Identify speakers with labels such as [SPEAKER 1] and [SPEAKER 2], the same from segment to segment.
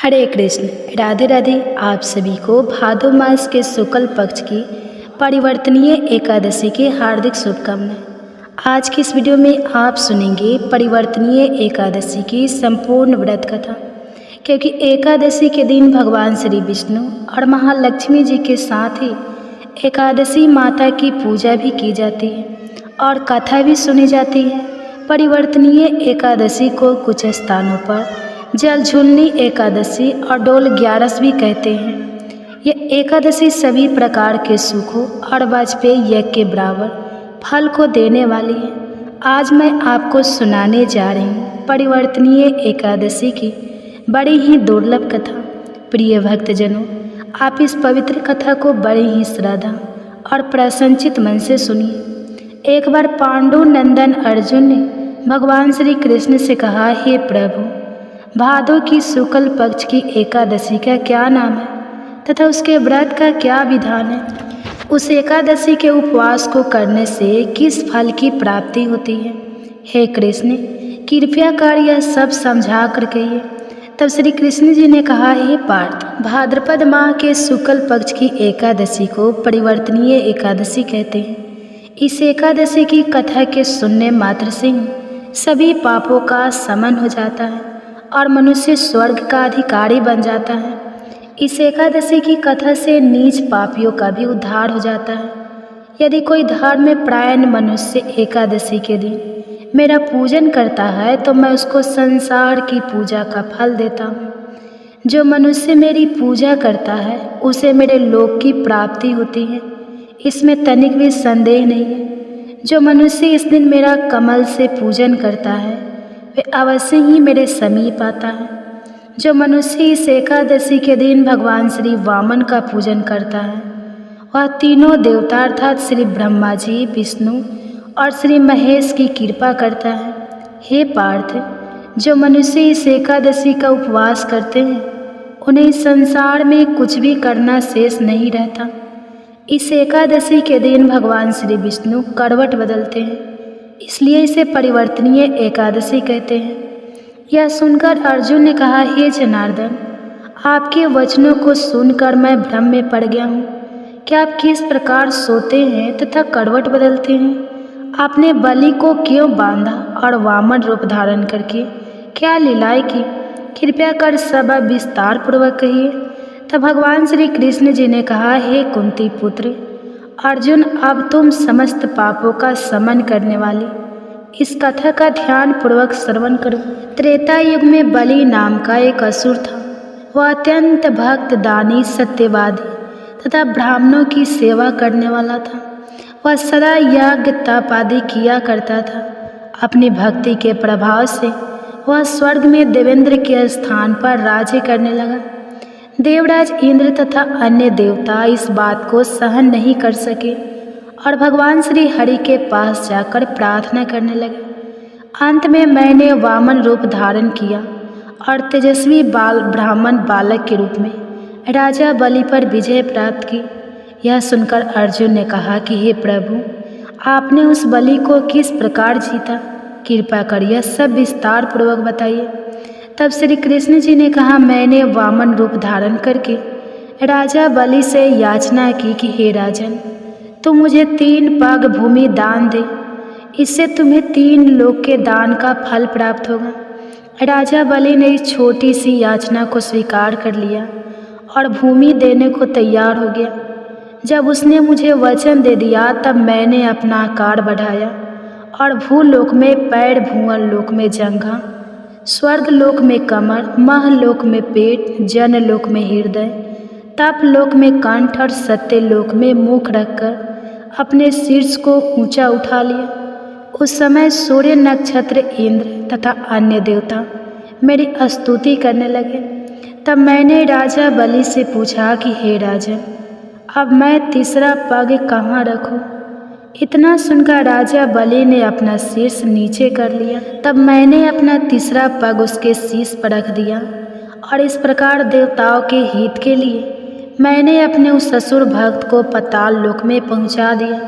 [SPEAKER 1] हरे कृष्ण। राधे राधे। आप सभी को भादो मास के शुक्ल पक्ष की परिवर्तनीय एकादशी की हार्दिक शुभकामनाएं। आज की इस वीडियो में आप सुनेंगे परिवर्तनीय एकादशी की संपूर्ण व्रत कथा, क्योंकि एकादशी के दिन भगवान श्री विष्णु और महालक्ष्मी जी के साथ ही एकादशी माता की पूजा भी की जाती है और कथा भी सुनी जाती है। परिवर्तनीय एकादशी को कुछ स्थानों पर जल झूलनी एकादशी और डोल ग्यारस भी कहते हैं। यह एकादशी सभी प्रकार के सुखों और वाजपेयी यज्ञ के बराबर फल को देने वाली है। आज मैं आपको सुनाने जा रही हूँ परिवर्तनीय एकादशी की बड़ी ही दुर्लभ कथा। प्रिय भक्तजनों, आप इस पवित्र कथा को बड़े ही श्रद्धा और प्रसन्नचित मन से सुनिए। एक बार पांडु नंदन अर्जुन ने भगवान श्री कृष्ण से कहा, हे प्रभु, भादो की शुक्ल पक्ष की एकादशी का क्या नाम है तथा उसके व्रत का क्या विधान है? उस एकादशी के उपवास को करने से किस फल की प्राप्ति होती है? हे कृष्ण, कृपया कर यह सब समझा कर कहिए। तब श्री कृष्ण जी ने कहा, हे पार्थ, भाद्रपद माह के शुक्ल पक्ष की एकादशी को परिवर्तनीय एकादशी कहते हैं। इस एकादशी की कथा के सुनने मात्र से ही सभी पापों का शमन हो जाता है और मनुष्य स्वर्ग का अधिकारी बन जाता है। इस एकादशी की कथा से नीच पापियों का भी उद्धार हो जाता है। यदि कोई धर्मपरायण मनुष्य एकादशी के दिन मेरा पूजन करता है तो मैं उसको संसार की पूजा का फल देता हूँ। जो मनुष्य मेरी पूजा करता है उसे मेरे लोक की प्राप्ति होती है, इसमें तनिक भी संदेह नहीं है। जो मनुष्य इस दिन मेरा कमल से पूजन करता है वे अवश्य ही मेरे समीप आता है। जो मनुष्य इस एकादशी के दिन भगवान श्री वामन का पूजन करता है वह तीनों देवता अर्थात श्री ब्रह्मा जी, विष्णु और श्री महेश की कृपा करता है। हे पार्थ, जो मनुष्य इस एकादशी का उपवास करते हैं उन्हें इस संसार में कुछ भी करना शेष नहीं रहता। इस एकादशी के दिन भगवान श्री विष्णु करवट बदलते हैं, इसलिए इसे परिवर्तनीय एकादशी कहते हैं। यह सुनकर अर्जुन ने कहा, हे जनार्दन, आपके वचनों को सुनकर मैं भ्रम में पड़ गया हूँ। क्या आप किस प्रकार सोते हैं तथा करवट बदलते हैं? आपने बलि को क्यों बांधा और वामन रूप धारण करके क्या लीलाएं की? कृपया कर सब विस्तार पूर्वक कहिए। तब भगवान श्री कृष्ण जी ने कहा, हे कुंती पुत्र अर्जुन, अब तुम समस्त पापों का शमन करने वाली इस कथा का ध्यान पूर्वक श्रवण करो। त्रेता युग में बलि नाम का एक असुर था। वह अत्यंत भक्त, दानी, सत्यवादी तथा ब्राह्मणों की सेवा करने वाला था। वह सदा यज्ञ तप आदि किया करता था। अपनी भक्ति के प्रभाव से वह स्वर्ग में देवेंद्र के स्थान पर राज्य करने लगा। देवराज इंद्र तथा अन्य देवता इस बात को सहन नहीं कर सके और भगवान श्री हरि के पास जाकर प्रार्थना करने लगे। अंत में मैंने वामन रूप धारण किया और तेजस्वी ब्राह्मण बालक के रूप में राजा बलि पर विजय प्राप्त की। यह सुनकर अर्जुन ने कहा कि हे प्रभु, आपने उस बलि को किस प्रकार जीता? कृपा कर यह सब विस्तार पूर्वक बताइए। तब श्री कृष्ण जी ने कहा, मैंने वामन रूप धारण करके राजा बलि से याचना की कि हे राजन, तुम मुझे 3 पग भूमि दान दे, इससे तुम्हें 3 लोक के दान का फल प्राप्त होगा। राजा बलि ने इस छोटी सी याचना को स्वीकार कर लिया और भूमि देने को तैयार हो गया। जब उसने मुझे वचन दे दिया तब मैंने अपना आकार बढ़ाया और भूलोक में पैर, भुवन लोक में जंघा, स्वर्ग लोक में कमर, महलोक में पेट, जनलोक में हृदय, तप लोक में कंठ और सत्य लोक में मुख रखकर अपने शीर्ष को ऊंचा उठा लिया। उस समय सूर्य, नक्षत्र, इंद्र तथा अन्य देवता मेरी स्तुति करने लगे। तब मैंने राजा बलि से पूछा कि हे राजन, अब मैं तीसरा पग कहाँ रखूं? इतना सुनकर राजा बलि ने अपना शीर्ष नीचे कर लिया। तब मैंने अपना तीसरा पग उसके शीर्ष पर रख दिया और इस प्रकार देवताओं के हित के लिए मैंने अपने उस असुर भक्त को पाताल लोक में पहुंचा दिया।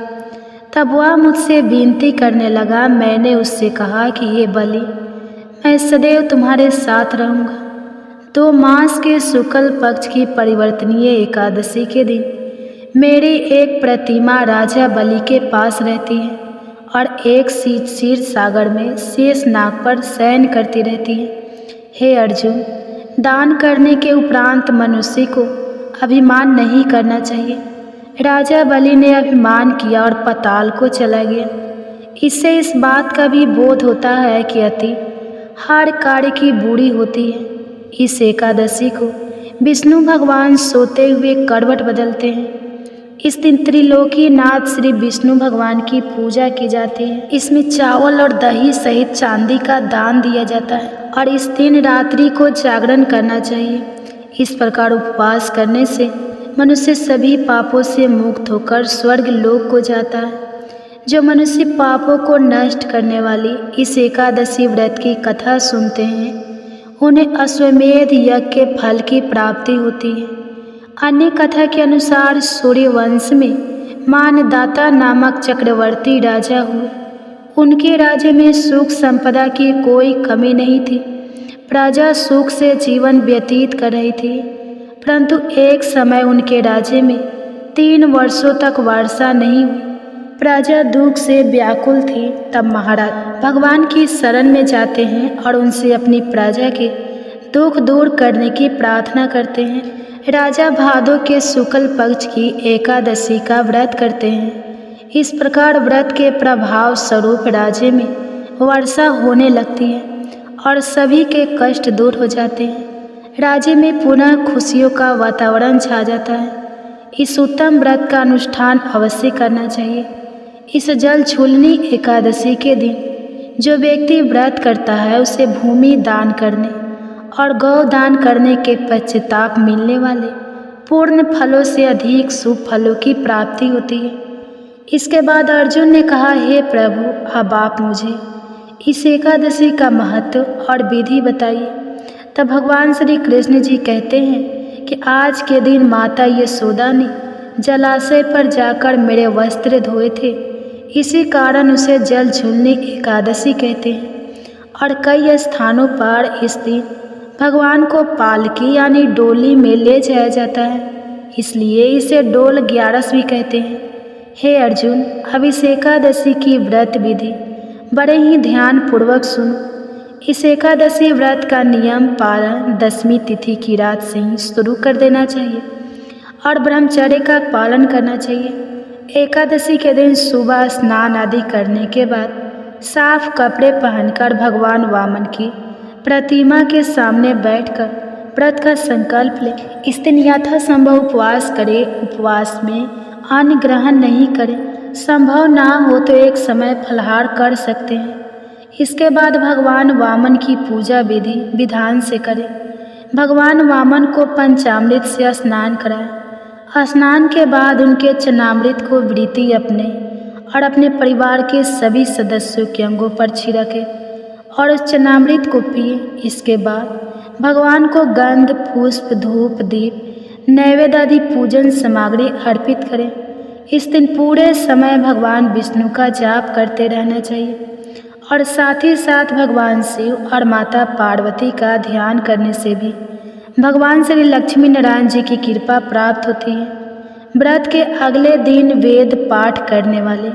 [SPEAKER 1] तब वह मुझसे विनती करने लगा। मैंने उससे कहा कि हे बलि, मैं सदैव तुम्हारे साथ रहूँगा। तो मास के शुक्ल पक्ष की परिवर्तनीय एकादशी के दिन मेरी एक प्रतिमा राजा बलि के पास रहती है और एक क्षीर सागर में शेष नाग पर शयन करती रहती है। हे अर्जुन, दान करने के उपरांत मनुष्य को अभिमान नहीं करना चाहिए। राजा बलि ने अभिमान किया और पाताल को चला गया। इससे इस बात का भी बोध होता है कि अति हर कार्य की बुरी होती है। इस एकादशी को विष्णु भगवान सोते हुए करवट बदलते हैं। इस दिन त्रिलोकी नाथ श्री विष्णु भगवान की पूजा की जाती है। इसमें चावल और दही सहित चांदी का दान दिया जाता है और इस दिन रात्रि को जागरण करना चाहिए। इस प्रकार उपवास करने से मनुष्य सभी पापों से मुक्त होकर स्वर्ग लोक को जाता है। जो मनुष्य पापों को नष्ट करने वाली इस एकादशी व्रत की कथा सुनते हैं, उन्हें अश्वमेध यज्ञ के फल की प्राप्ति होती है। अन्य कथा के अनुसार सूर्य वंश में मानदाता नामक चक्रवर्ती राजा हुए। उनके राज्य में सुख संपदा की कोई कमी नहीं थी। प्रजा सुख से जीवन व्यतीत कर रही थी, परंतु एक समय उनके राज्य में 3 वर्षों तक वर्षा नहीं हुई। प्रजा दुख से व्याकुल थी। तब महाराज भगवान की शरण में जाते हैं और उनसे अपनी प्रजा के दुख दूर करने की प्रार्थना करते हैं। राजा भादो के शुक्ल पक्ष की एकादशी का व्रत करते हैं। इस प्रकार व्रत के प्रभाव स्वरूप राज्य में वर्षा होने लगती है और सभी के कष्ट दूर हो जाते हैं। राज्य में पुनः खुशियों का वातावरण छा जाता है। इस उत्तम व्रत का अनुष्ठान अवश्य करना चाहिए। इस जल छूलनी एकादशी के दिन जो व्यक्ति व्रत करता है, उसे भूमि दान करने और गौ दान करने के पश्चाताप मिलने वाले पूर्ण फलों से अधिक शुभ फलों की प्राप्ति होती है। इसके बाद अर्जुन ने कहा, हे प्रभु, अब आप मुझे इस एकादशी का महत्व और विधि बताइए। तब भगवान श्री कृष्ण जी कहते हैं कि आज के दिन माता यशोदा ने जलाशय पर जाकर मेरे वस्त्र धोए थे, इसी कारण उसे जल झूलनी एकादशी कहते हैं। और कई स्थानों पर इस दिन भगवान को पालकी यानी डोली में ले जाया जाता है, इसलिए इसे डोल 11 भी कहते हैं। हे अर्जुन, अब इस एकादशी की व्रत विधि बड़े ही ध्यान पूर्वक सुनो। इस एकादशी व्रत का नियम पालन 10वीं तिथि की रात से ही शुरू कर देना चाहिए और ब्रह्मचर्य का पालन करना चाहिए। एकादशी के दिन सुबह स्नान आदि करने के बाद साफ कपड़े पहनकर भगवान वामन की प्रतिमा के सामने बैठकर व्रत का संकल्प ले। इस दिन यथासंभव उपवास करें। उपवास में अन्न ग्रहण नहीं करें। संभव ना हो तो एक समय फलाहार कर सकते हैं। इसके बाद भगवान वामन की पूजा विधि विधान से करें। भगवान वामन को पंचामृत से स्नान कराएं। स्नान के बाद उनके चरणामृत को वृत्ति अपने और अपने परिवार के सभी सदस्यों के अंगों पर छिड़कें और उस चरणामृत को पिए। इसके बाद भगवान को गंध, पुष्प, धूप, दीप, नैवेद्य आदि पूजन सामग्री अर्पित करें। इस दिन पूरे समय भगवान विष्णु का जाप करते रहना चाहिए और साथ ही साथ भगवान शिव और माता पार्वती का ध्यान करने से भी भगवान श्री लक्ष्मी नारायण जी की कृपा प्राप्त होती है। व्रत के अगले दिन वेद पाठ करने वाले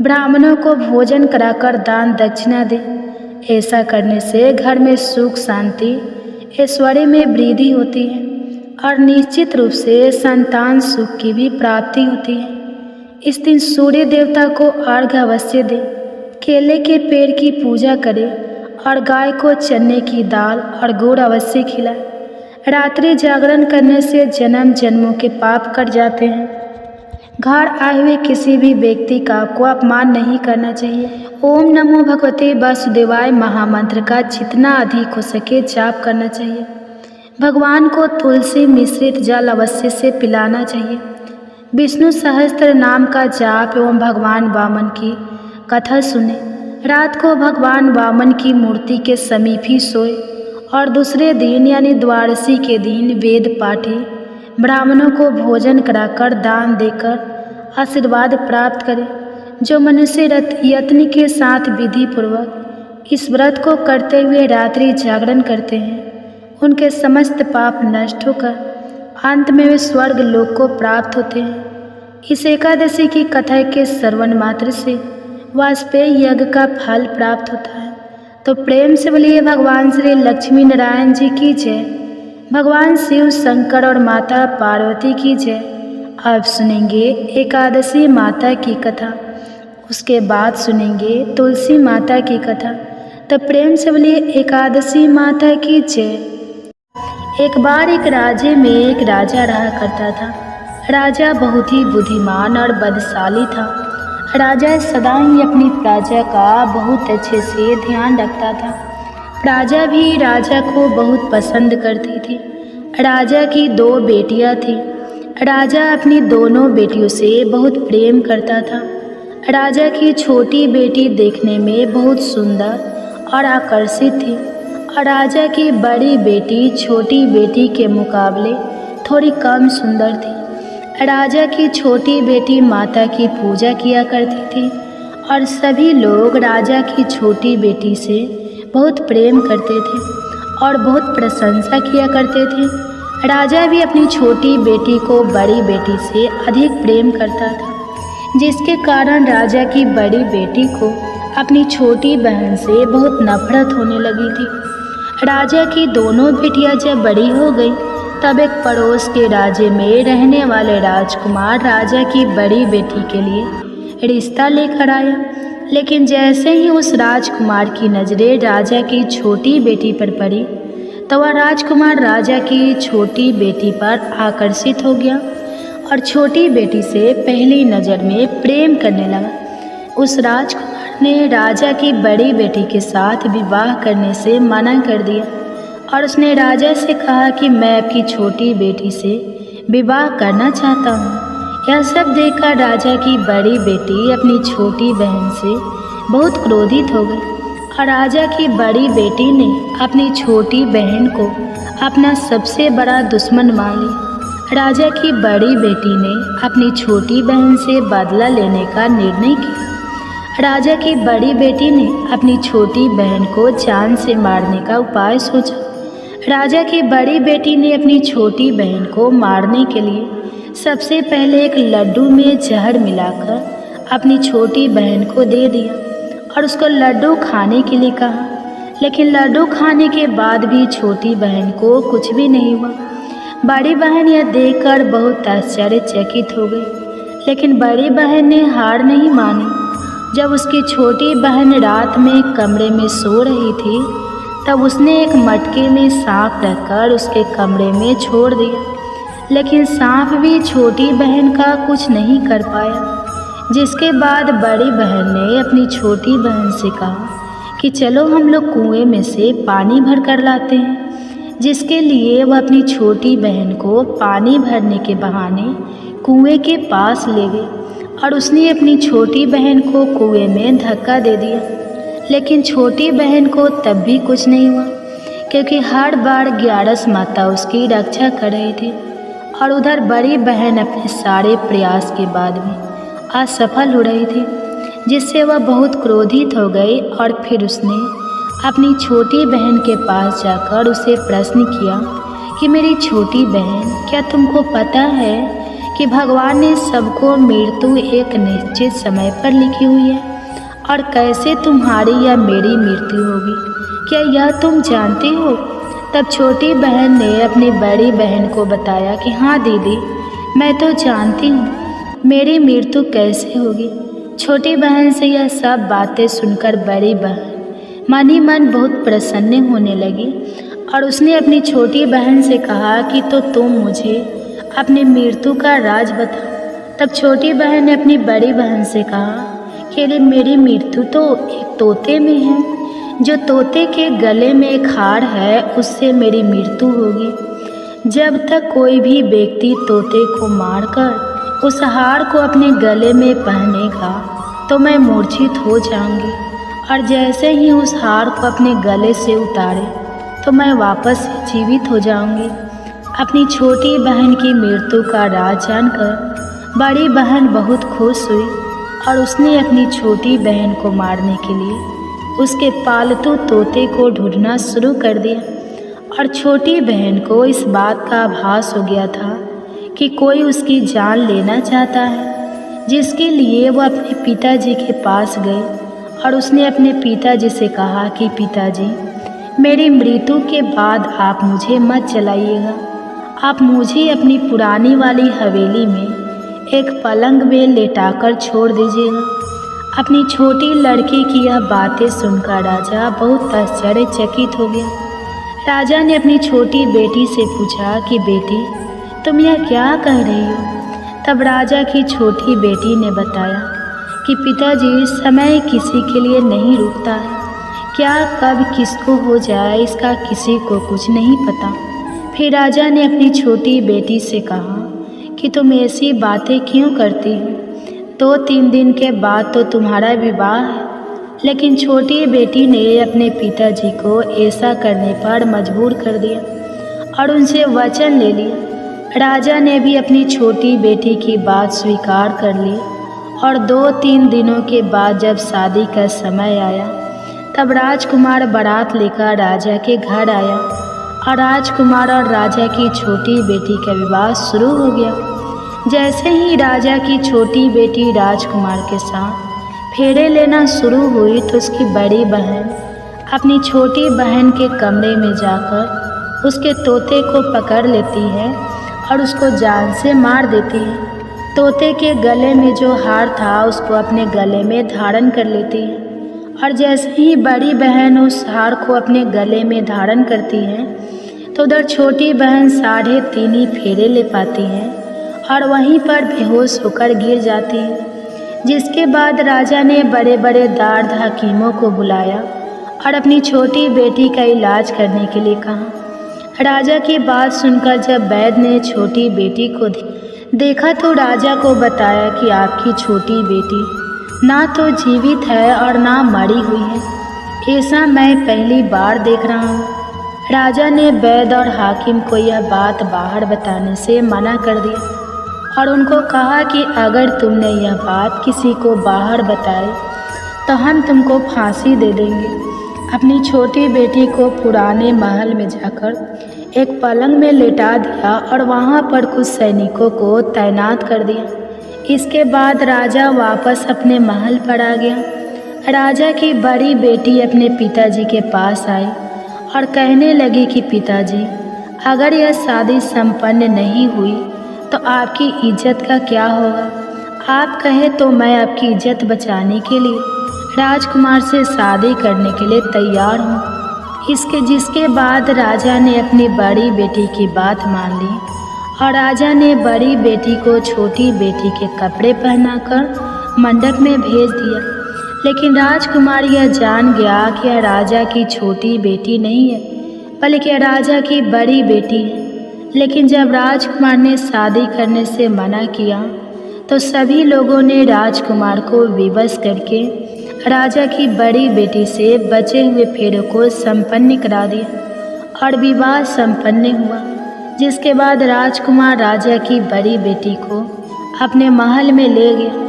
[SPEAKER 1] ब्राह्मणों को भोजन कराकर दान दक्षिणा दें। ऐसा करने से घर में सुख, शांति, ऐश्वर्य में वृद्धि होती है और निश्चित रूप से संतान सुख की भी प्राप्ति होती है। इस दिन सूर्य देवता को अर्घ्य अवश्य दें। केले के पेड़ की पूजा करें और गाय को चने की दाल और गुड़ अवश्य खिलाएं। रात्रि जागरण करने से जन्म जन्मों के पाप कट जाते हैं। घर आए हुए किसी भी व्यक्ति का को अपमान नहीं करना चाहिए। ओम नमो भगवते वासुदेवाय महामंत्र का जितना अधिक हो सके जाप करना चाहिए। भगवान को तुलसी मिश्रित जल अवश्य से पिलाना चाहिए। विष्णु सहस्त्र नाम का जाप एवं भगवान वामन की कथा सुने। रात को भगवान वामन की मूर्ति के समीप ही सोए और दूसरे दिन यानी द्वादशी के दिन वेद पाठे, ब्राह्मणों को भोजन कराकर दान देकर आशीर्वाद प्राप्त करें। जो मनुष्य यत्न के साथ विधि पूर्वक इस व्रत को करते हुए रात्रि जागरण करते हैं, उनके समस्त पाप नष्ट होकर अंत में वे स्वर्ग लोक को प्राप्त होते हैं। इस एकादशी की कथा के श्रवण मात्र से वाजपेयी यज्ञ का फल प्राप्त होता है। तो प्रेम से बोलिए भगवान श्री लक्ष्मी नारायण जी की जय, भगवान शिव शंकर और माता पार्वती की जय। अब सुनेंगे एकादशी माता की कथा, उसके बाद सुनेंगे तुलसी माता की कथा। तो प्रेम से बोलिए एकादशी माता की जय। एक बार एक राज्य में एक राजा रहा करता था। राजा बहुत ही बुद्धिमान और बलशाली था। राजा सदा ही अपनी प्रजा का बहुत अच्छे से ध्यान रखता था। प्रजा भी राजा को बहुत पसंद करती थी। राजा की 2 बेटियां थीं। राजा अपनी दोनों बेटियों से बहुत प्रेम करता था। राजा की छोटी बेटी देखने में बहुत सुंदर और आकर्षित थी और राजा की बड़ी बेटी छोटी बेटी के मुकाबले थोड़ी कम सुंदर थी। राजा की छोटी बेटी माता की पूजा किया करती थी और सभी लोग राजा की छोटी बेटी से बहुत प्रेम करते थे और बहुत प्रशंसा किया करते थे। राजा भी अपनी छोटी बेटी को बड़ी बेटी से अधिक प्रेम करता था, जिसके कारण राजा की बड़ी बेटी को अपनी छोटी बहन से बहुत नफरत होने लगी थी। राजा की दोनों बेटियां जब बड़ी हो गई तब एक पड़ोस के राज्य में रहने वाले राजकुमार राजा की बड़ी बेटी के लिए रिश्ता लेकर आया। लेकिन जैसे ही उस राजकुमार की नज़रें राजा की छोटी बेटी पर पड़ी तो वह राजकुमार राजा की छोटी बेटी पर आकर्षित हो गया और छोटी बेटी से पहली नज़र में प्रेम करने लगा। उस राजकुमार ने राजा की बड़ी बेटी के साथ विवाह करने से मना कर दिया और उसने राजा से कहा कि मैं आपकी छोटी बेटी से विवाह करना चाहता हूँ। यह सब देखकर राजा की बड़ी बेटी अपनी छोटी बहन से बहुत क्रोधित हो गई और राजा की बड़ी बेटी ने अपनी छोटी बहन को अपना सबसे बड़ा दुश्मन मान लिया। राजा की बड़ी बेटी ने अपनी छोटी बहन से बदला लेने का निर्णय किया। राजा की बड़ी बेटी ने अपनी छोटी बहन को जान से मारने का उपाय सोचा। राजा की बड़ी बेटी ने अपनी छोटी बहन को मारने के लिए सबसे पहले एक लड्डू में जहर मिलाकर अपनी छोटी बहन को दे दिया और उसको लड्डू खाने के लिए कहा। लेकिन लड्डू खाने के बाद भी छोटी बहन को कुछ भी नहीं हुआ। बड़ी बहन यह देखकर बहुत आश्चर्यचकित हो गई, लेकिन बड़ी बहन ने हार नहीं मानी। जब उसकी छोटी बहन रात में कमरे में सो रही थी तब उसने एक मटके में सांप रखकर उसके कमरे में छोड़ दिया, लेकिन सांप भी छोटी बहन का कुछ नहीं कर पाया। जिसके बाद बड़ी बहन ने अपनी छोटी बहन से कहा कि चलो हम लोग कुएं में से पानी भर कर लाते हैं। जिसके लिए वह अपनी छोटी बहन को पानी भरने के बहाने कुएं के पास ले गई और उसने अपनी छोटी बहन को कुएं में धक्का दे दिया। लेकिन छोटी बहन को तब भी कुछ नहीं हुआ, क्योंकि हर बार ग्यारस माता उसकी रक्षा कर रही थी और उधर बड़ी बहन अपने सारे प्रयास के बाद भी असफल हो रही थी, जिससे वह बहुत क्रोधित हो गई और फिर उसने अपनी छोटी बहन के पास जाकर उसे प्रश्न किया कि मेरी छोटी बहन, क्या तुमको पता है कि भगवान ने सबको मृत्यु एक निश्चित समय पर लिखी हुई है और कैसे तुम्हारी या मेरी मृत्यु होगी, क्या यह तुम जानती हो? तब छोटी बहन ने अपनी बड़ी बहन को बताया कि हाँ दीदी, मैं तो जानती हूँ मेरी मृत्यु कैसे होगी। छोटी बहन से यह सब बातें सुनकर बड़ी बहन मन ही मन बहुत प्रसन्न होने लगी और उसने अपनी छोटी बहन से कहा कि तो तुम मुझे अपनी मृत्यु का राज बता। तब छोटी बहन ने अपनी बड़ी बहन से कहा कि मेरी मृत्यु तो एक तोते में है, जो तोते के गले में एक हार है उससे मेरी मृत्यु होगी। जब तक कोई भी व्यक्ति तोते को मारकर उस हार को अपने गले में पहनेगा तो मैं मूर्छित हो जाऊंगी, और जैसे ही उस हार को अपने गले से उतारे तो मैं वापस जीवित हो जाऊंगी। अपनी छोटी बहन की मृत्यु का राज जानकर बड़ी बहन बहुत खुश हुई और उसने अपनी छोटी बहन को मारने के लिए उसके पालतू तोते को ढूंढना शुरू कर दिया और छोटी बहन को इस बात का आभास हो गया था कि कोई उसकी जान लेना चाहता है, जिसके लिए वो अपने पिताजी के पास गई और उसने अपने पिताजी से कहा कि पिताजी, मेरी मृत्यु के बाद आप मुझे मत जलाइएगा, आप मुझे अपनी पुरानी वाली हवेली में एक पलंग में लेटाकर छोड़ दीजिएगा। अपनी छोटी लड़की की यह बातें सुनकर राजा बहुत आश्चर्यचकित हो गया। राजा ने अपनी छोटी बेटी से पूछा कि बेटी, तुम यह क्या कह रही हो? तब राजा की छोटी बेटी ने बताया कि पिताजी, समय किसी के लिए नहीं रुकता है, क्या कब किसको हो जाए इसका किसी को कुछ नहीं पता। फिर राजा ने अपनी छोटी बेटी से कहा कि तुम ऐसी बातें क्यों करती हो? 2-3 दिन के बाद तो तुम्हारा विवाह है। लेकिन छोटी बेटी ने अपने पिताजी को ऐसा करने पर मजबूर कर दिया और उनसे वचन ले लिया। राजा ने भी अपनी छोटी बेटी की बात स्वीकार कर ली और 2-3 दिनों के बाद जब शादी का समय आया तब राजकुमार बारात लेकर राजा के घर आया और राजकुमार और राजा की छोटी बेटी का विवाह शुरू हो गया। जैसे ही राजा की छोटी बेटी राजकुमार के साथ फेरे लेना शुरू हुई तो उसकी बड़ी बहन अपनी छोटी बहन के कमरे में जाकर उसके तोते को पकड़ लेती है और उसको जान से मार देती है। तोते के गले में जो हार था उसको अपने गले में धारण कर लेती है और जैसे ही बड़ी बहन उस हार को अपने गले में धारण करती है तो उधर छोटी बहन 3.5 फेरे ले पाती है और वहीं पर बेहोश होकर गिर जाती है। जिसके बाद राजा ने बड़े बड़े दार्द हकीमों को बुलाया और अपनी छोटी बेटी का इलाज करने के लिए कहा। राजा की बात सुनकर जब वैद्य ने छोटी बेटी को देखा तो राजा को बताया कि आपकी छोटी बेटी ना तो जीवित है और ना मरी हुई है। ऐसा मैं पहली बार देख रहा हूँ। राजा ने वैद्य और हाकिम को यह बात बाहर बताने से मना कर दिया और उनको कहा कि अगर तुमने यह बात किसी को बाहर बताई तो हम तुमको फांसी दे देंगे। अपनी छोटी बेटी को पुराने महल में जाकर एक पलंग में लेटा दिया और वहाँ पर कुछ सैनिकों को तैनात कर दिया। इसके बाद राजा वापस अपने महल पर आ गया। राजा की बड़ी बेटी अपने पिताजी के पास आई और कहने लगी कि पिताजी, अगर यह शादी संपन्न नहीं हुई तो आपकी इज्जत का क्या होगा? आप कहें तो मैं आपकी इज्जत बचाने के लिए राजकुमार से शादी करने के लिए तैयार हूँ। जिसके बाद राजा ने अपनी बड़ी बेटी की बात मान ली और राजा ने बड़ी बेटी को छोटी बेटी के कपड़े पहनाकर मंडप में भेज दिया। लेकिन राजकुमार यह जान गया कि यह राजा की छोटी बेटी नहीं है बल्कि यह राजा की बड़ी बेटी है। लेकिन जब राजकुमार ने शादी करने से मना किया तो सभी लोगों ने राजकुमार को विवश करके राजा की बड़ी बेटी से बचे हुए फेरों को संपन्न करा दिया और विवाह संपन्न हुआ। जिसके बाद राजकुमार राजा की बड़ी बेटी को अपने महल में ले गया।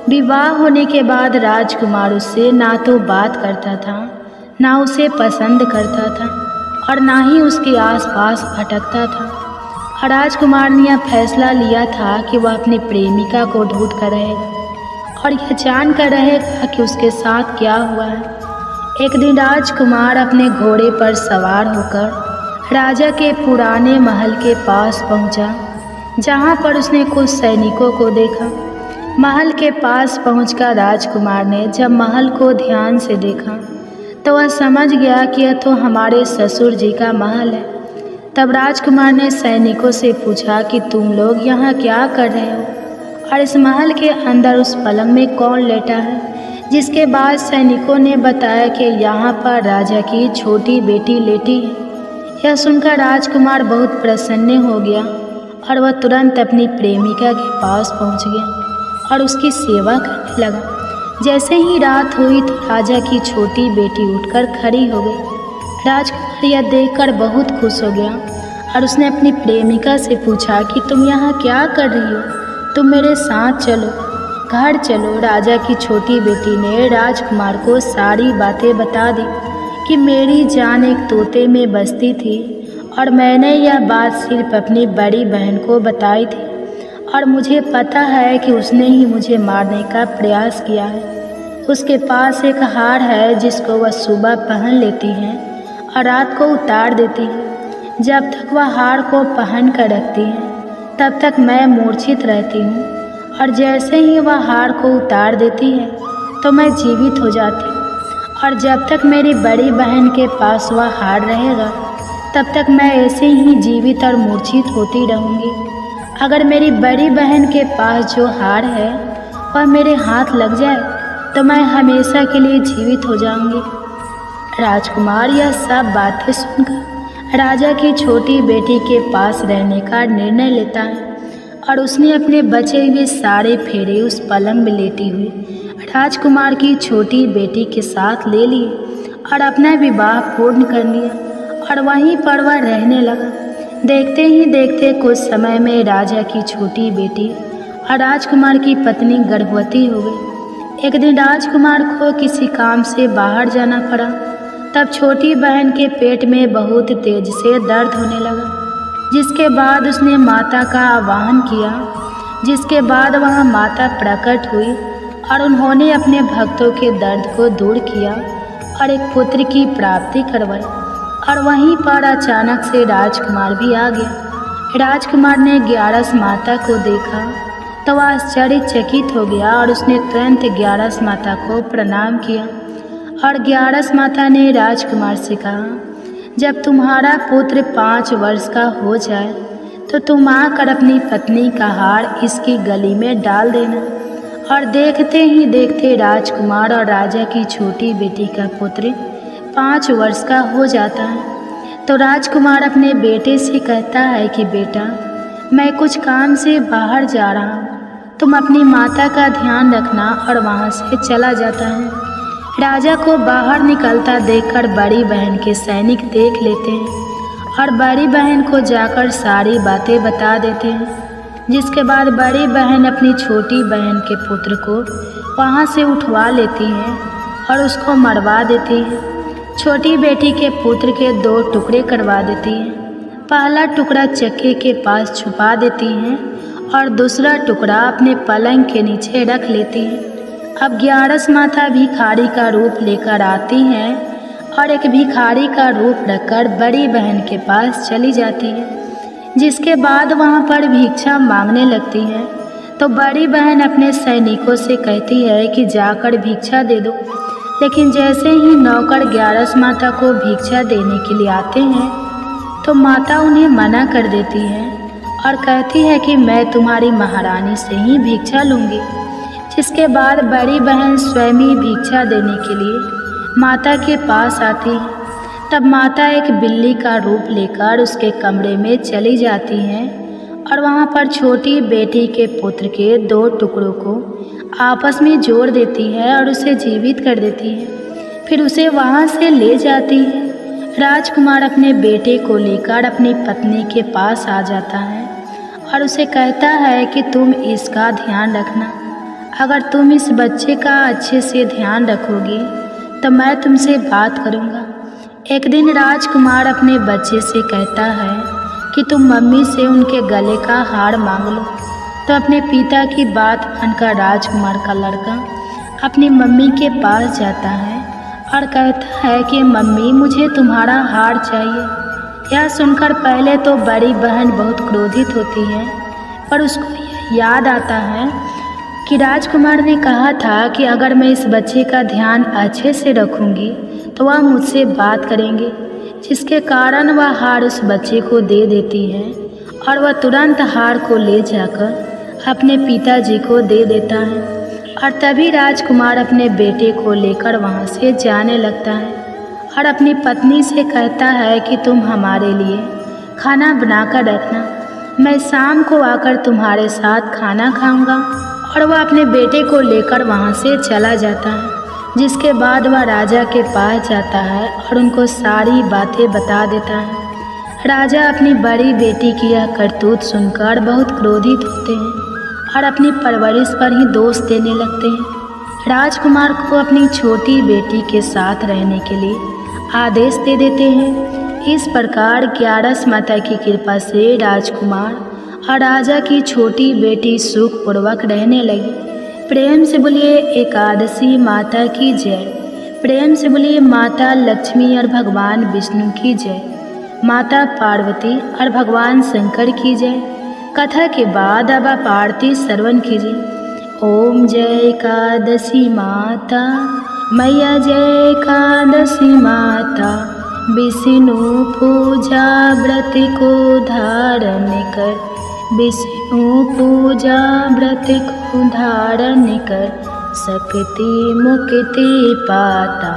[SPEAKER 1] विवाह होने के बाद राजकुमार उससे ना तो बात करता था, ना उसे पसंद करता था और ना ही उसके आसपास भटकता था। और राजकुमार ने यह फैसला लिया था कि वह अपनी प्रेमिका को ढूंढ कर रहेगा और यह जान कर रहेगा कि उसके साथ क्या हुआ है। एक दिन राजकुमार अपने घोड़े पर सवार होकर राजा के पुराने महल के पास पहुंचा, जहां पर उसने कुछ सैनिकों को देखा। महल के पास पहुंचकर राजकुमार ने जब महल को ध्यान से देखा तो वह समझ गया कि यह तो हमारे ससुर जी का महल है। तब राजकुमार ने सैनिकों से पूछा कि तुम लोग यहाँ क्या कर रहे हो और इस महल के अंदर उस पलंग में कौन लेटा है। जिसके बाद सैनिकों ने बताया कि यहाँ पर राजा की छोटी बेटी लेटी है। यह सुनकर राजकुमार बहुत प्रसन्न हो गया और वह तुरंत अपनी प्रेमिका के पास पहुँच गया और उसकी सेवा करने लगा। जैसे ही रात हुई तो राजा की छोटी बेटी उठकर खड़ी हो गई। राजकुमार यह देखकर बहुत खुश हो गया और उसने अपनी प्रेमिका से पूछा कि तुम यहाँ क्या कर रही हो? तुम मेरे साथ चलो, घर चलो। राजा की छोटी बेटी ने राजकुमार को सारी बातें बता दी कि मेरी जान एक तोते में बसती थी और मैंने यह बात सिर्फ अपनी बड़ी बहन को बताई थी और मुझे पता है कि उसने ही मुझे मारने का प्रयास किया है। उसके पास एक हार है जिसको वह सुबह पहन लेती है और रात को उतार देती है। जब तक वह हार को पहन कर रखती है तब तक मैं मूर्छित रहती हूँ और जैसे ही वह हार को उतार देती है तो मैं जीवित हो जाती हूँ। और जब तक मेरी बड़ी बहन के पास वह हार रहेगा तब तक मैं ऐसे ही जीवित और मूर्छित होती रहूँगी। अगर मेरी बड़ी बहन के पास जो हार है वह मेरे हाथ लग जाए तो मैं हमेशा के लिए जीवित हो जाऊँगी। राजकुमार यह सब बातें सुनकर राजा की छोटी बेटी के पास रहने का निर्णय लेता है और उसने अपने बचे हुए सारे फेरे उस पलंग में लेटी हुई राजकुमार की छोटी बेटी के साथ ले लिए और अपना विवाह पूर्ण कर लिया और वहीं पर वह रहने लगा। देखते ही देखते कुछ समय में राजा की छोटी बेटी और राजकुमार की पत्नी गर्भवती हो गई। एक दिन राजकुमार को किसी काम से बाहर जाना पड़ा। तब छोटी बहन के पेट में बहुत तेज से दर्द होने लगा, जिसके बाद उसने माता का आह्वान किया, जिसके बाद वहाँ माता प्रकट हुई और उन्होंने अपने भक्तों के दर्द को दूर किया और एक पुत्र की प्राप्ति करवाई। और वहीं पर अचानक से राजकुमार भी आ गया। राजकुमार ने ग्यारस माता को देखा तो वह आश्चर्यचकित हो गया और उसने तुरंत ग्यारस माता को प्रणाम किया। और ग्यारस माता ने राजकुमार से कहा, जब तुम्हारा पुत्र 5 वर्ष का हो जाए तो तुम आकर अपनी पत्नी का हार इसकी गली में डाल देना। और देखते ही देखते राजकुमार और राजा की छोटी बेटी का पुत्र 5 वर्ष का हो जाता है। तो राजकुमार अपने बेटे से कहता है कि बेटा, मैं कुछ काम से बाहर जा रहा हूँ, तुम अपनी माता का ध्यान रखना। और वहाँ से चला जाता है। राजा को बाहर निकलता देखकर बड़ी बहन के सैनिक देख लेते हैं और बड़ी बहन को जाकर सारी बातें बता देते हैं। जिसके बाद बड़ी बहन अपनी छोटी बहन के पुत्र को वहाँ से उठवा लेती है और उसको मरवा देती है। छोटी बेटी के पुत्र के 2 टुकड़े करवा देती है। पहला टुकड़ा चक्के के पास छुपा देती हैं और दूसरा टुकड़ा अपने पलंग के नीचे रख लेती है। अब ग्यारस माता भिखारी का रूप लेकर आती हैं और एक भिखारी का रूप रखकर बड़ी बहन के पास चली जाती है। जिसके बाद वहाँ पर भिक्षा मांगने लगती है तो बड़ी बहन अपने सैनिकों से कहती है कि जाकर भिक्षा दे दो। लेकिन जैसे ही नौकर ग्यारस माता को भिक्षा देने के लिए आते हैं तो माता उन्हें मना कर देती है और कहती है कि मैं तुम्हारी महारानी से ही भिक्षा लूँगी। जिसके बाद बड़ी बहन स्वयं ही भिक्षा देने के लिए माता के पास आती है। तब माता एक बिल्ली का रूप लेकर उसके कमरे में चली जाती हैं और वहाँ पर छोटी बेटी के पुत्र के 2 टुकड़ों को आपस में जोड़ देती है और उसे जीवित कर देती है। फिर उसे वहाँ से ले जाती है। राजकुमार अपने बेटे को लेकर अपनी पत्नी के पास आ जाता है और उसे कहता है कि तुम इसका ध्यान रखना। अगर तुम इस बच्चे का अच्छे से ध्यान रखोगी तो मैं तुमसे बात करूँगा। एक दिन राजकुमार अपने बच्चे से कहता है कि तुम मम्मी से उनके गले का हार मांग लो। तो अपने पिता की बात मानकर राजकुमार का लड़का अपनी मम्मी के पास जाता है और कहता है कि मम्मी, मुझे तुम्हारा हार चाहिए। यह सुनकर पहले तो बड़ी बहन बहुत क्रोधित होती है, पर उसको याद आता है कि राजकुमार ने कहा था कि अगर मैं इस बच्चे का ध्यान अच्छे से रखूंगी तो वह मुझसे बात करेंगे। जिसके कारण वह हार उस बच्चे को दे देती है और वह तुरंत हार को ले जाकर अपने पिताजी को दे देता है। और तभी राजकुमार अपने बेटे को लेकर वहाँ से जाने लगता है और अपनी पत्नी से कहता है कि तुम हमारे लिए खाना बनाकर रखना, मैं शाम को आकर तुम्हारे साथ खाना खाऊंगा। और वह अपने बेटे को लेकर वहाँ से चला जाता है। जिसके बाद वह राजा के पास जाता है और उनको सारी बातें बता देता है। राजा अपनी बड़ी बेटी की यह करतूत सुनकर बहुत क्रोधित होते हैं और अपनी परवरिश पर ही दोष देने लगते हैं। राजकुमार को अपनी छोटी बेटी के साथ रहने के लिए आदेश दे देते हैं। इस प्रकार 11 माता की कृपा से राजकुमार और राजा की छोटी बेटी सुखपूर्वक रहने लगी। प्रेम से बोलिए एकादशी माता की जय। प्रेम से बोलिए माता लक्ष्मी और भगवान विष्णु की जय, माता पार्वती और भगवान शंकर की जय। कथा के बाद अब आप आरती श्रवण कीजिए। ओम जय एकादशी माता मैया, जय एकादशी माता, विष्णु पूजा व्रत को धारण कर, विष्णु पूजा व्रत को धारण कर, शक्ति मुक्ति पाता।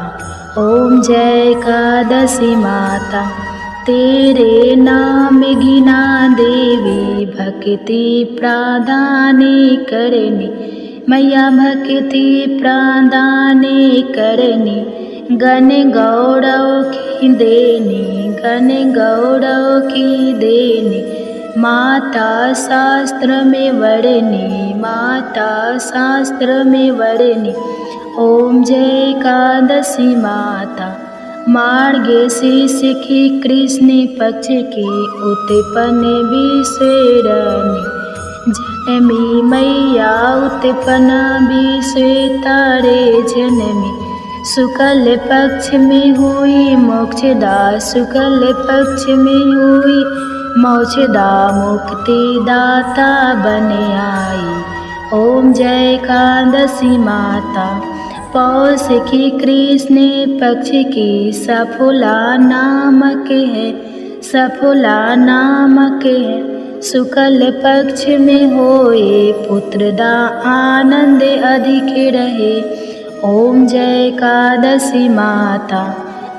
[SPEAKER 1] ओम जय एकादशी माता, तेरे नाम गिना देवी, भक्ति प्रदान करनी मैया, भक्ति प्रदान करनी, गण गौरव की देनी, गण गौरव की देनी, माता शास्त्र में वर्णी, माता शास्त्र में वर्णी। ओम जय एकादशी माता, मार्गशीर्ष की कृष्ण पक्ष की उत्पन्न विश्वरणी, जनमी मैया उत्पन्न विश्व तारे जनमी, शुक्ल पक्ष में हुई मोक्षदा, शुक्ल पक्ष में हुई मोक्षदा, मुक्ति दाता बन आई। ओम जय एकादशी माता, पौष की कृष्ण पक्ष की सफला नामक है, सफला नामक है, शुक्ल पक्ष में होए पुत्रदा, आनंद अधिक रहे। ओम जय एकादशी माता,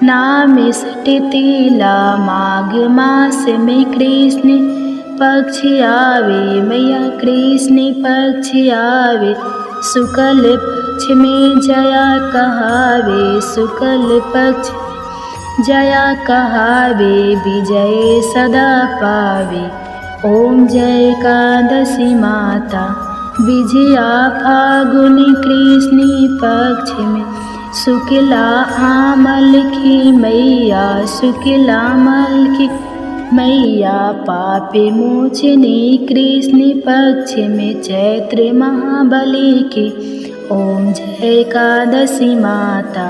[SPEAKER 1] नाम सटितिला, माघ मास में कृष्ण पक्ष आवे मैया, कृष्ण पक्ष आवे, शुक्ल पक्ष में जया कहावे, शुक्ल पक्ष जया कहावे, विजय सदा पावे। ओम जय एकादशी माता, विजया फागुनी कृष्ण पक्ष में, शुक्ला आमल की मैया, शुक्ला आमल की मैया, पापे मोचनी कृष्ण पक्ष में, चैत्र महाबली की। ओम जय एकादशी माता,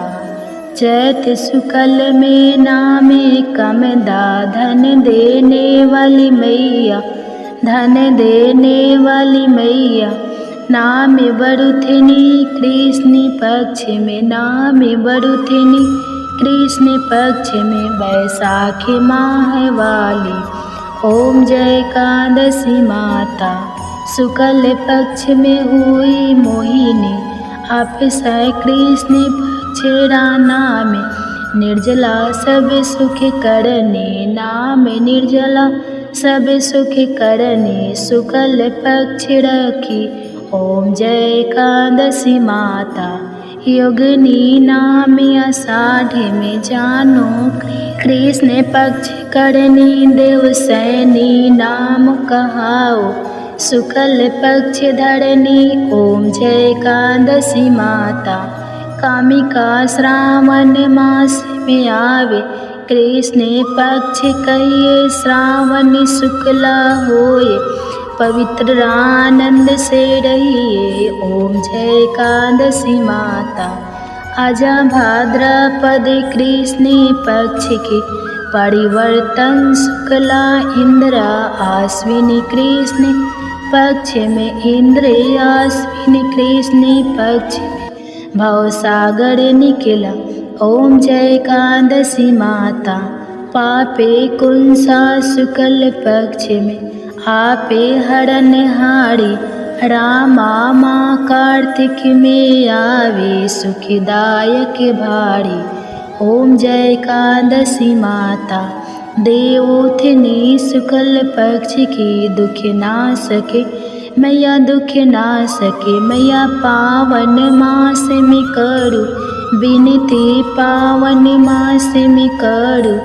[SPEAKER 1] चैत शुक्ल में नामे कमदा, धन देने वाली मैया, धन देने वाली मैया, नाम बरुथिनी कृष्ण पक्ष में, नाम बरुथिनी कृष्ण पक्ष में, बैसाखी माह वाली। ओम जय एकादशी माता, शुक्ल पक्ष में हुई मोहिनी, अक्षय कृष्ण पक्ष नाम, निर्जला सब सुख करने, नाम निर्जला सब सुख करने, शुक्ल पक्ष रखी। ओम जय एकादशी माता, योगिनी नाम आषाढ़ में जानो, कृष्ण पक्ष करनी देवसैनी नाम कहाओ, शुक्ल पक्ष धरनी। ओम जय एकादशी माता, कामिका श्रावण मास में आवे, कृष्ण पक्ष कहिए श्रावण शुक्ला होए, पवित्र आनंद से रहिए। ओम जय एकादशी माता, आजा भाद्रपद कृष्ण पक्ष की, परिवर्तन शुक्ला इंद्र आश्विनी कृष्ण पक्ष में, इंद्र आश्विनी कृष्ण पक्ष में, भवसागर निकला। ओम जय एकादशी माता, पापे कुंसा शुक्ल पक्ष में, आपे हरण हारी, रामा माँ कार्तिक में आवे, सुखदायक भारी। ओम जय एकादशी माता, देवोत्थिनी शुक्ल पक्ष की, दुख ना सके मैया, दुख ना सके मैया, पावन मास में करूँ विनती, पावन मास में करूँ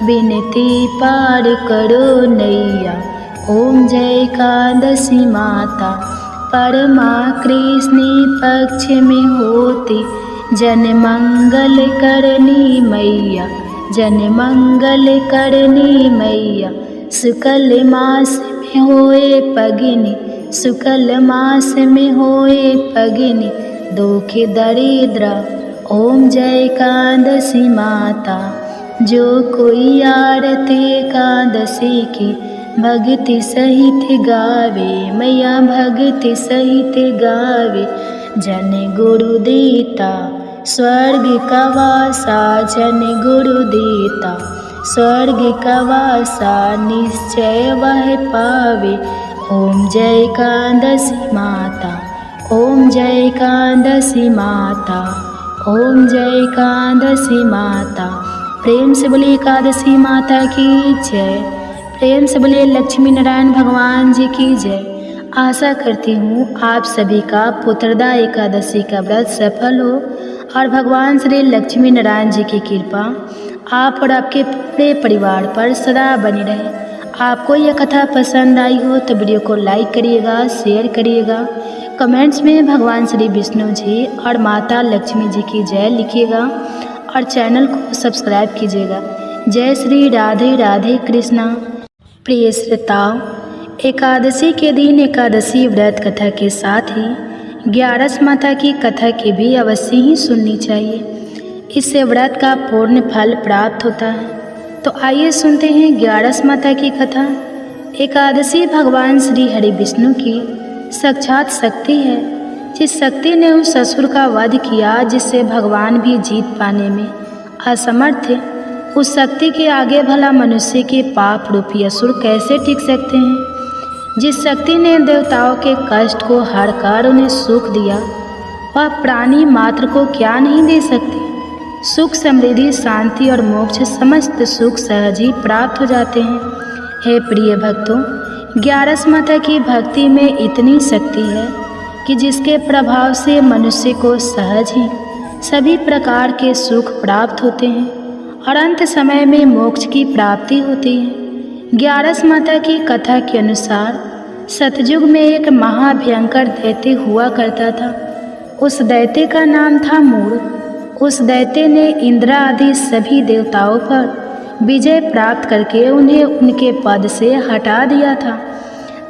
[SPEAKER 1] विनती, पार करो नैया। ओम जय एकादशी माता, परमा कृष्ण पक्ष में होती, जन मंगल करनी मैया, जन मंगल करनी मैया, शुक्ल मास में होए पगनी, शुक्ल मास में होए पगनी, दुख दरिद्र ओम जय एकादशी माता। जो कोई आरती एकादशी की भक्ति सहित गावे, मैया भक्ति सहित गावे, जन गुरु देता स्वर्ग का वासा, जन गुरु देता स्वर्ग का वासा, निश्चय वह पावे। ओम जय एकादशी माता, ओम जय एकादशी माता, ओम जय एकादशी माता। प्रेम से बोले एकादशी माता की जय, प्रेम से बोले लक्ष्मी नारायण भगवान जी की जय। आशा करती हूँ आप सभी का पुत्रदा एकादशी का व्रत सफल हो और भगवान श्री लक्ष्मी नारायण जी की कृपा आप और आपके पूरे परिवार पर सदा बनी रहे। आपको यह कथा पसंद आई हो तो वीडियो को लाइक करिएगा, शेयर करिएगा, कमेंट्स में भगवान श्री विष्णु जी और माता लक्ष्मी जी की जय लिखिएगा और चैनल को सब्सक्राइब कीजिएगा। जय श्री राधे राधे कृष्णा। प्रिय श्रोताओं, एकादशी के दिन एकादशी व्रत कथा के साथ ही 11 माता की कथा की भी अवश्य ही सुननी चाहिए। इससे व्रत का पूर्ण फल प्राप्त होता है। तो आइए सुनते हैं 11 माता की कथा। एकादशी भगवान श्री हरि विष्णु की साक्षात शक्ति है, जिस शक्ति ने उस असुर का वध किया जिससे भगवान भी जीत पाने में असमर्थ थे। उस शक्ति के आगे भला मनुष्य के पाप रूपी असुर कैसे टिक सकते हैं। जिस शक्ति ने देवताओं के कष्ट को हर कर उन्हें सुख दिया, वह प्राणी मात्र को क्या नहीं दे सकती। सुख, समृद्धि, शांति और मोक्ष समस्त सुख सहज ही प्राप्त हो जाते हैं। हे प्रिय भक्तों, 11 माता की भक्ति में इतनी शक्ति है कि जिसके प्रभाव से मनुष्य को सहज ही सभी प्रकार के सुख प्राप्त होते हैं और अंत समय में मोक्ष की प्राप्ति होती है। 11 माता की कथा के अनुसार सतयुग में एक महाभयंकर दैत्य हुआ करता था। उस दैत्य का नाम था मूढ़। उस दैत्य ने इंद्र आदि सभी देवताओं पर विजय प्राप्त करके उन्हें उनके पद से हटा दिया था।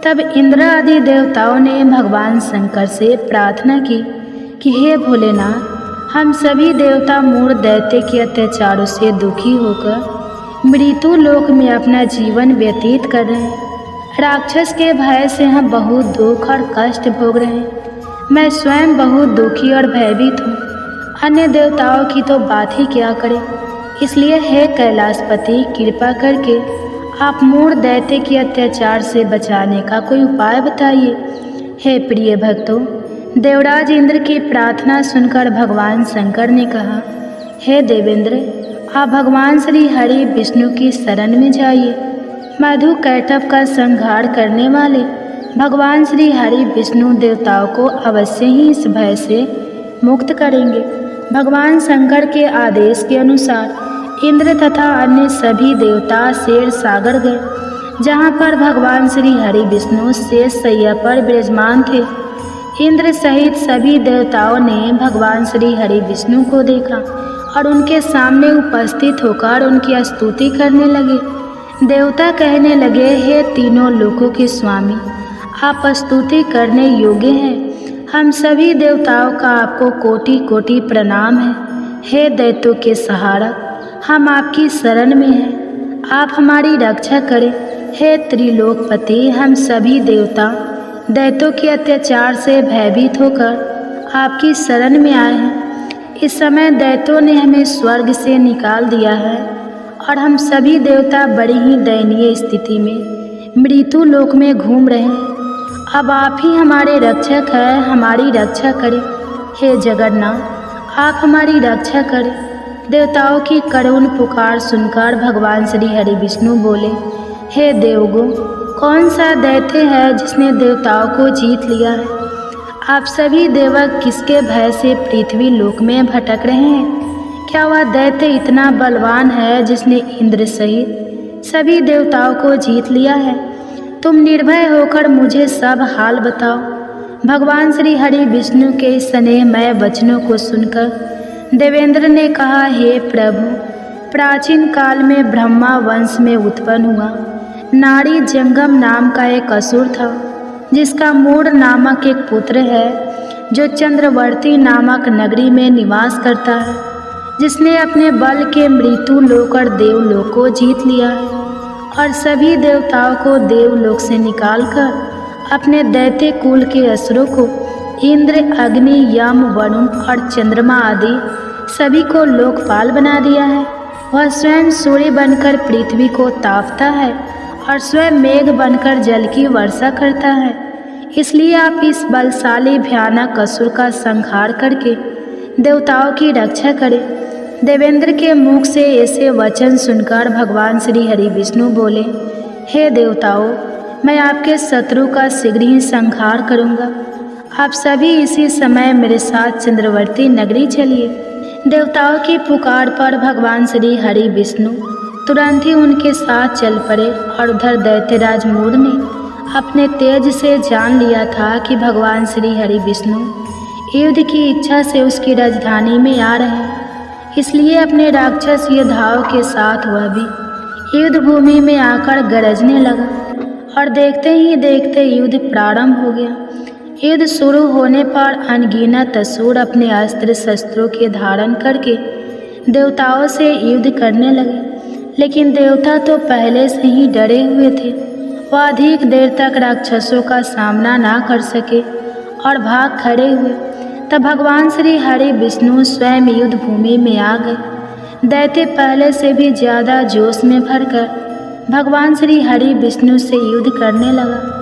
[SPEAKER 1] तब इंद्र आदि देवताओं ने भगवान शंकर से प्रार्थना की कि हे भोलेनाथ, हम सभी देवता मूढ़ दैत्य के अत्याचारों से दुखी होकर मृत्यु लोक में अपना जीवन व्यतीत कर रहे हैं। राक्षस के भय से हम बहुत दुख और कष्ट भोग रहे हैं। मैं स्वयं बहुत दुखी और भयभीत हूँ। अन्य देवताओं की तो बात ही क्या करें। इसलिए हे कैलाशपति, कृपा करके आप मूढ़ दैत्य के अत्याचार से बचाने का कोई उपाय बताइए। हे प्रिय भक्तों, देवराज इंद्र की प्रार्थना सुनकर भगवान शंकर ने कहा, हे देवेंद्र, आप भगवान श्री हरि विष्णु की शरण में जाइए। मधु कैटभ का संहार करने वाले भगवान श्री हरि विष्णु देवताओं को अवश्य ही इस भय से मुक्त करेंगे। भगवान शंकर के आदेश के अनुसार इंद्र तथा अन्य सभी देवता शेर सागर गए, जहाँ पर भगवान श्री हरि विष्णु शेष शैया पर विराजमान थे। इंद्र सहित सभी देवताओं ने भगवान श्री हरि विष्णु को देखा और उनके सामने उपस्थित होकर उनकी स्तुति करने लगे। देवता कहने लगे, हे तीनों लोकों के स्वामी, आप स्तुति करने योग्य हैं। हम सभी देवताओं का आपको कोटि कोटि प्रणाम है। हे दैत्यों के सहारा, हम आपकी शरण में हैं, आप हमारी रक्षा करें। हे त्रिलोकपति, हम सभी देवता दैत्यों के अत्याचार से भयभीत होकर आपकी शरण में आए हैं। इस समय दैत्यों ने हमें स्वर्ग से निकाल दिया है और हम सभी देवता बड़ी ही दयनीय स्थिति में मृत्यु लोक में घूम रहे हैं। अब आप ही हमारे रक्षक हैं, हमारी रक्षा करें। हे जगन्नाथ, आप हमारी रक्षा करें। देवताओं की करुण पुकार सुनकर भगवान श्री हरि विष्णु बोले, हे देवगो, कौन सा दैत्य है जिसने देवताओं को जीत लिया है। आप सभी देवक किसके भय से पृथ्वी लोक में भटक रहे हैं। क्या वह दैत्य इतना बलवान है जिसने इंद्र सहित सभी देवताओं को जीत लिया है। तुम निर्भय होकर मुझे सब हाल बताओ। भगवान श्री हरि विष्णु के स्नेहमय वचनों को सुनकर देवेंद्र ने कहा, हे प्रभु, प्राचीन काल में ब्रह्मा वंश में उत्पन्न हुआ। नाड़ी जंगम नाम का एक असुर था, जिसका मूड नामक एक पुत्र है, जो चंद्रवर्ती नामक नगरी में निवास करता है, जिसने अपने बल के मृत्यु लोक और देवलोक को जीत लिया है और सभी देवताओं को देवलोक से निकालकर अपने दैत्य कुल के असुरों को इंद्र, अग्नि, यम, वरुण और चंद्रमा आदि सभी को लोकपाल बना दिया है। वह स्वयं सूर्य बनकर पृथ्वी को तापता है और स्वयं मेघ बनकर जल की वर्षा करता है। इसलिए आप इस बलशाली भयानक असुर का संहार करके देवताओं की रक्षा करें। देवेंद्र के मुख से ऐसे वचन सुनकर भगवान श्री हरि विष्णु बोले, हे देवताओं, मैं आपके शत्रु का शीघ्र ही संहार करूँगा। आप सभी इसी समय मेरे साथ चंद्रवर्ती नगरी चलिए। देवताओं की पुकार पर भगवान श्री हरि विष्णु तुरंत ही उनके साथ चल पड़े और उधर दैत्यराज मूड ने अपने तेज से जान लिया था कि भगवान श्री हरि विष्णु युद्ध की इच्छा से उसकी राजधानी में आ रहे हैं। इसलिए अपने राक्षस योद्धाओं के साथ वह भी युद्ध भूमि में आकर गरजने लगा और देखते ही देखते युद्ध प्रारंभ हो गया। युद्ध शुरू होने पर अनगिनत असुर अपने अस्त्र शस्त्रों के धारण करके देवताओं से युद्ध करने लगे, लेकिन देवता तो पहले से ही डरे हुए थे। वह अधिक देर तक राक्षसों का सामना ना कर सके और भाग खड़े हुए। तब भगवान श्री हरि विष्णु स्वयं युद्ध भूमि में आ गए। दैत्य पहले से भी ज़्यादा जोश में भरकर भगवान श्री हरि विष्णु से युद्ध करने लगा।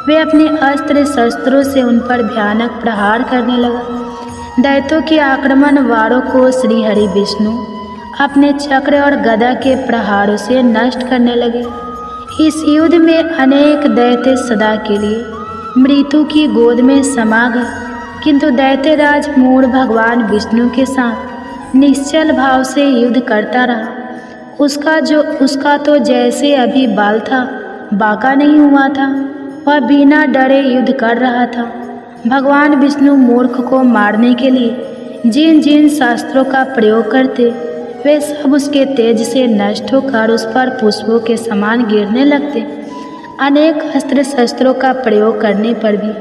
[SPEAKER 1] वे अपने अस्त्र शस्त्रों से उन पर भयानक प्रहार करने लगा। दैत्यों के आक्रमण वारों को श्री हरि विष्णु अपने चक्र और गदा के प्रहारों से नष्ट करने लगे। इस युद्ध में अनेक दैत्य सदा के लिए मृत्यु की गोद में समा गए, किंतु दैत्यराज मूड भगवान विष्णु के साथ निश्चल भाव से युद्ध करता रहा। उसका तो जैसे अभी बाल था, बाका नहीं हुआ था। वह बिना डरे युद्ध कर रहा था। भगवान विष्णु मूर्ख को मारने के लिए जिन जिन शास्त्रों का प्रयोग करते, वे सब उसके तेज से नष्ट होकर उस पर पुष्पों के समान गिरने लगते। अनेक अस्त्र शस्त्रों का प्रयोग करने पर भी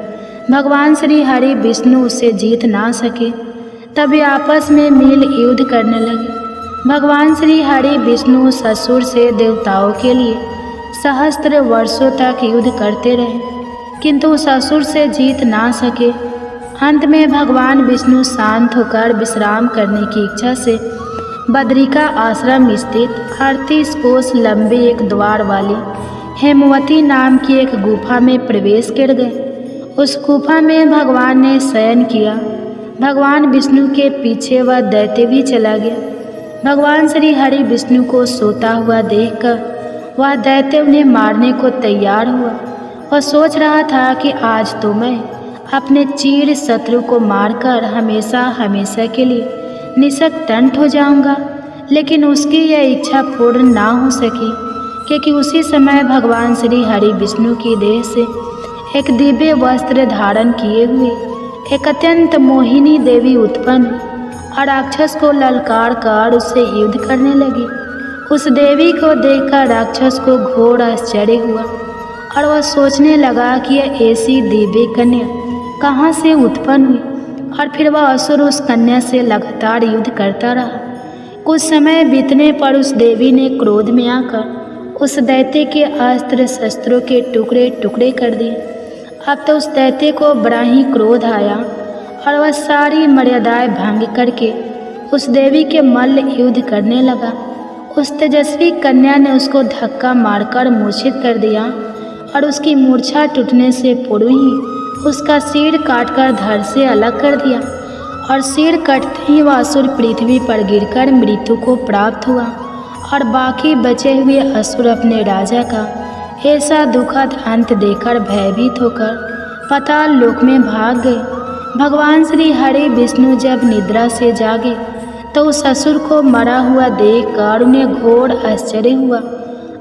[SPEAKER 1] भगवान श्री हरि विष्णु उसे जीत ना सके। तब वे आपस में मिल युद्ध करने लगे। भगवान श्री हरि विष्णु उस असुर से देवताओं के लिए सहस्त्र वर्षों तक युद्ध करते रहे, किंतु उस असुर से जीत ना सके। अंत में भगवान विष्णु शांत होकर विश्राम करने की इच्छा से बद्रिका आश्रम स्थित 38 कोस लंबे एक द्वार वाली हेमवती नाम की एक गुफा में प्रवेश कर गए। उस गुफा में भगवान ने शयन किया। भगवान विष्णु के पीछे वह दैत्य भी चला गया। भगवान श्री हरि विष्णु को सोता हुआ देखकर वह दैत्य उन्हें मारने को तैयार हुआ। वह सोच रहा था कि आज तो मैं अपने चीर शत्रु को मारकर हमेशा हमेशा के लिए निशक्तंठ हो जाऊंगा, लेकिन उसकी यह इच्छा पूर्ण ना हो सकी, क्योंकि उसी समय भगवान श्री हरि विष्णु की देह से एक दिव्य वस्त्र धारण किए हुए एक अत्यंत मोहिनी देवी उत्पन्न और राक्षस को ललकार कर उससे युद्ध करने लगी। उस देवी को देखकर राक्षस को घोर आश्चर्य हुआ और वह सोचने लगा कि यह ऐसी दिव्य कन्या कहाँ से उत्पन्न हुई, और फिर वह असुर उस कन्या से लगातार युद्ध करता रहा। कुछ समय बीतने पर उस देवी ने क्रोध में आकर उस दैत्य के अस्त्र शस्त्रों के टुकड़े टुकड़े कर दिए। अब तो उस दैत्य को बड़ा ही क्रोध आया और वह सारी मर्यादाएं भंग करके उस देवी के मल्ल युद्ध करने लगा। उस तेजस्वी कन्या ने उसको धक्का मारकर मूर्छित कर दिया और उसकी मूर्छा टूटने से पूर्व ही उसका सिर काटकर धड़ से अलग कर दिया, और सिर कटते ही वह असुर पृथ्वी पर गिरकर मृत्यु को प्राप्त हुआ और बाकी बचे हुए असुर अपने राजा का ऐसा दुखद अंत देखकर भयभीत होकर पाताल लोक में भाग गए। भगवान श्री हरि विष्णु जब निद्रा से जागे तो उस असुर को मरा हुआ देखकर उन्हें घोर आश्चर्य हुआ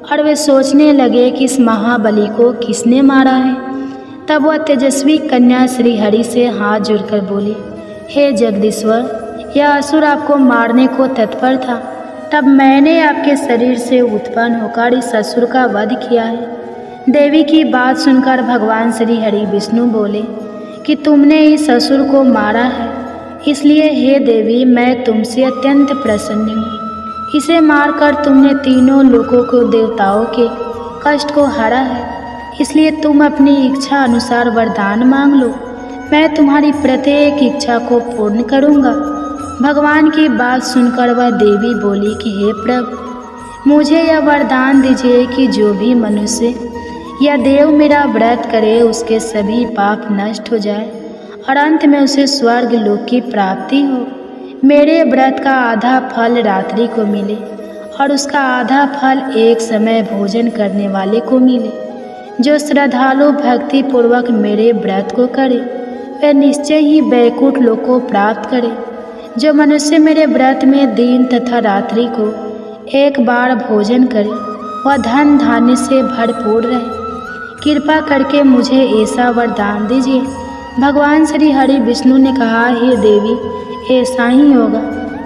[SPEAKER 1] और वे सोचने लगे कि इस महाबली को किसने मारा है। तब वह तेजस्वी कन्या श्री हरि से हाथ जोड़कर बोली, हे जगदीश्वर, यह असुर आपको मारने को तत्पर था, तब मैंने आपके शरीर से उत्पन्न होकर इस असुर का वध किया है। देवी की बात सुनकर भगवान श्री हरि विष्णु बोले कि तुमने इस असुर को मारा है, इसलिए हे देवी मैं तुमसे अत्यंत प्रसन्न हूँ। इसे मारकर तुमने तीनों लोकों को देवताओं के कष्ट को हरा है, इसलिए तुम अपनी इच्छा अनुसार वरदान मांग लो, मैं तुम्हारी प्रत्येक इच्छा को पूर्ण करूँगा। भगवान की बात सुनकर वह देवी बोली कि हे प्रभु, मुझे यह वरदान दीजिए कि जो भी मनुष्य या देव मेरा व्रत करे उसके सभी पाप नष्ट हो जाए और अंत में उसे स्वर्ग लोक की प्राप्ति हो। मेरे व्रत का आधा फल रात्रि को मिले और उसका आधा फल एक समय भोजन करने वाले को मिले। जो श्रद्धालु भक्ति पूर्वक मेरे व्रत को करे वह निश्चय ही वैकुंठ लोक को प्राप्त करे। जो मनुष्य मेरे व्रत में दिन तथा रात्रि को एक बार भोजन करे वह धन धान्य से भरपूर रहे। कृपा करके मुझे ऐसा वरदान दीजिए। भगवान श्री हरि विष्णु ने कहा, हे देवी ऐसा ही होगा,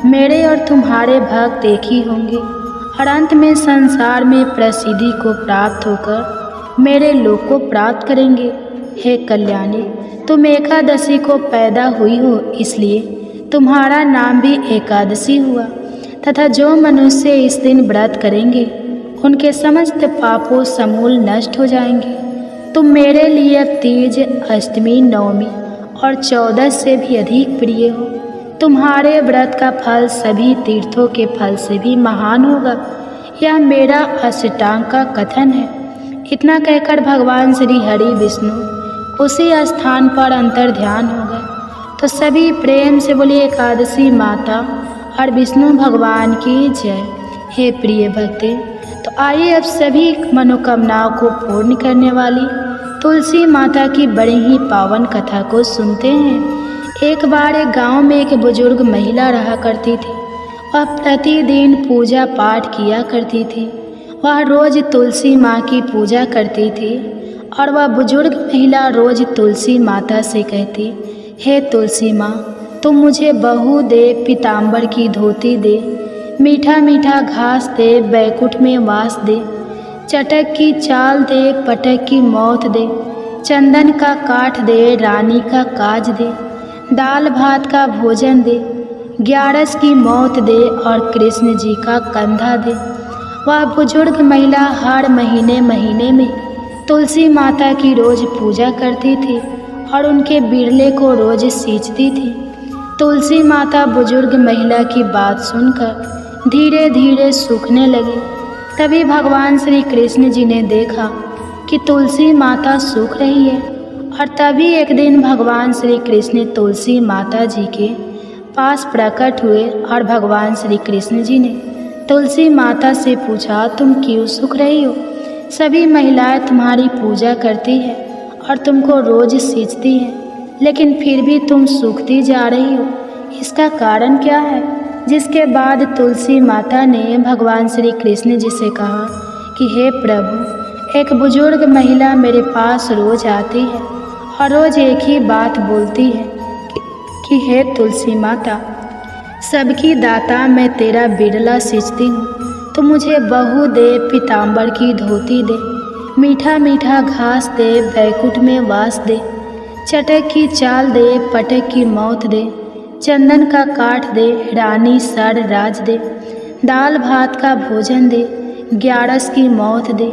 [SPEAKER 1] मेरे और तुम्हारे भक्त एक ही होंगे और अंत में संसार में प्रसिद्धि को प्राप्त होकर मेरे लोक को प्राप्त करेंगे। हे कल्याणी, तुम एकादशी को पैदा हुई हो, इसलिए तुम्हारा नाम भी एकादशी हुआ तथा जो मनुष्य इस दिन व्रत करेंगे उनके समस्त पापों समूल नष्ट हो जाएंगे। तुम मेरे लिए अब तीज, अष्टमी, नवमी और 14 से भी अधिक प्रिय हो। तुम्हारे व्रत का फल सभी तीर्थों के फल से भी महान होगा। यह मेरा अष्टांग का कथन है। इतना कहकर भगवान श्री हरि विष्णु उसी स्थान पर अंतर ध्यान हो गए। तो सभी प्रेम से बोलिए एकादशी माता और विष्णु भगवान की जय। हे प्रिय भक्ते, तो आइए अब सभी मनोकामनाओं को पूर्ण करने वाली तुलसी माता की बड़ी ही पावन कथा को सुनते हैं। एक बार एक गांव में एक बुजुर्ग महिला रहा करती थी। वह प्रतिदिन पूजा पाठ किया करती थी। वह रोज तुलसी माँ की पूजा करती थी और वह बुजुर्ग महिला रोज तुलसी माता से कहती, हे तुलसी माँ, तुम मुझे बहू दे, पीताम्बर की धोती दे, मीठा मीठा घास दे, बैकुंठ में वास दे, चटक की चाल दे, पटक की मौत दे, चंदन का काठ दे, रानी का काज दे, दाल भात का भोजन दे, ग्यारस की मौत दे और कृष्ण जी का कंधा दे। वह बुजुर्ग महिला हर महीने महीने में तुलसी माता की रोज पूजा करती थी और उनके बिरले को रोज सींचती थी। तुलसी माता बुजुर्ग महिला की बात सुनकर धीरे धीरे सूखने लगी। तभी भगवान श्री कृष्ण जी ने देखा कि तुलसी माता सूख रही है और तभी एक दिन भगवान श्री कृष्ण तुलसी माता जी के पास प्रकट हुए और भगवान श्री कृष्ण जी ने तुलसी माता से पूछा, तुम क्यों सूख रही हो? सभी महिलाएं तुम्हारी पूजा करती है और तुमको रोज सींचती हैं, लेकिन फिर भी तुम सूखती जा रही हो, इसका कारण क्या है? जिसके बाद तुलसी माता ने भगवान श्री कृष्ण जी से कहा कि हे प्रभु, एक बुजुर्ग महिला मेरे पास रोज आती है और रोज एक ही बात बोलती है कि हे तुलसी माता, सबकी दाता मैं तेरा बिरला सींचती हूँ, तो मुझे बहू दे, पीताम्बर की धोती दे, मीठा मीठा घास दे, बैकुंठ में वास दे, चटक की चाल दे, पटक की मौत दे, चंदन का काठ दे, रानी सर राज दे, दाल भात का भोजन दे, ग्यारस की मौत दे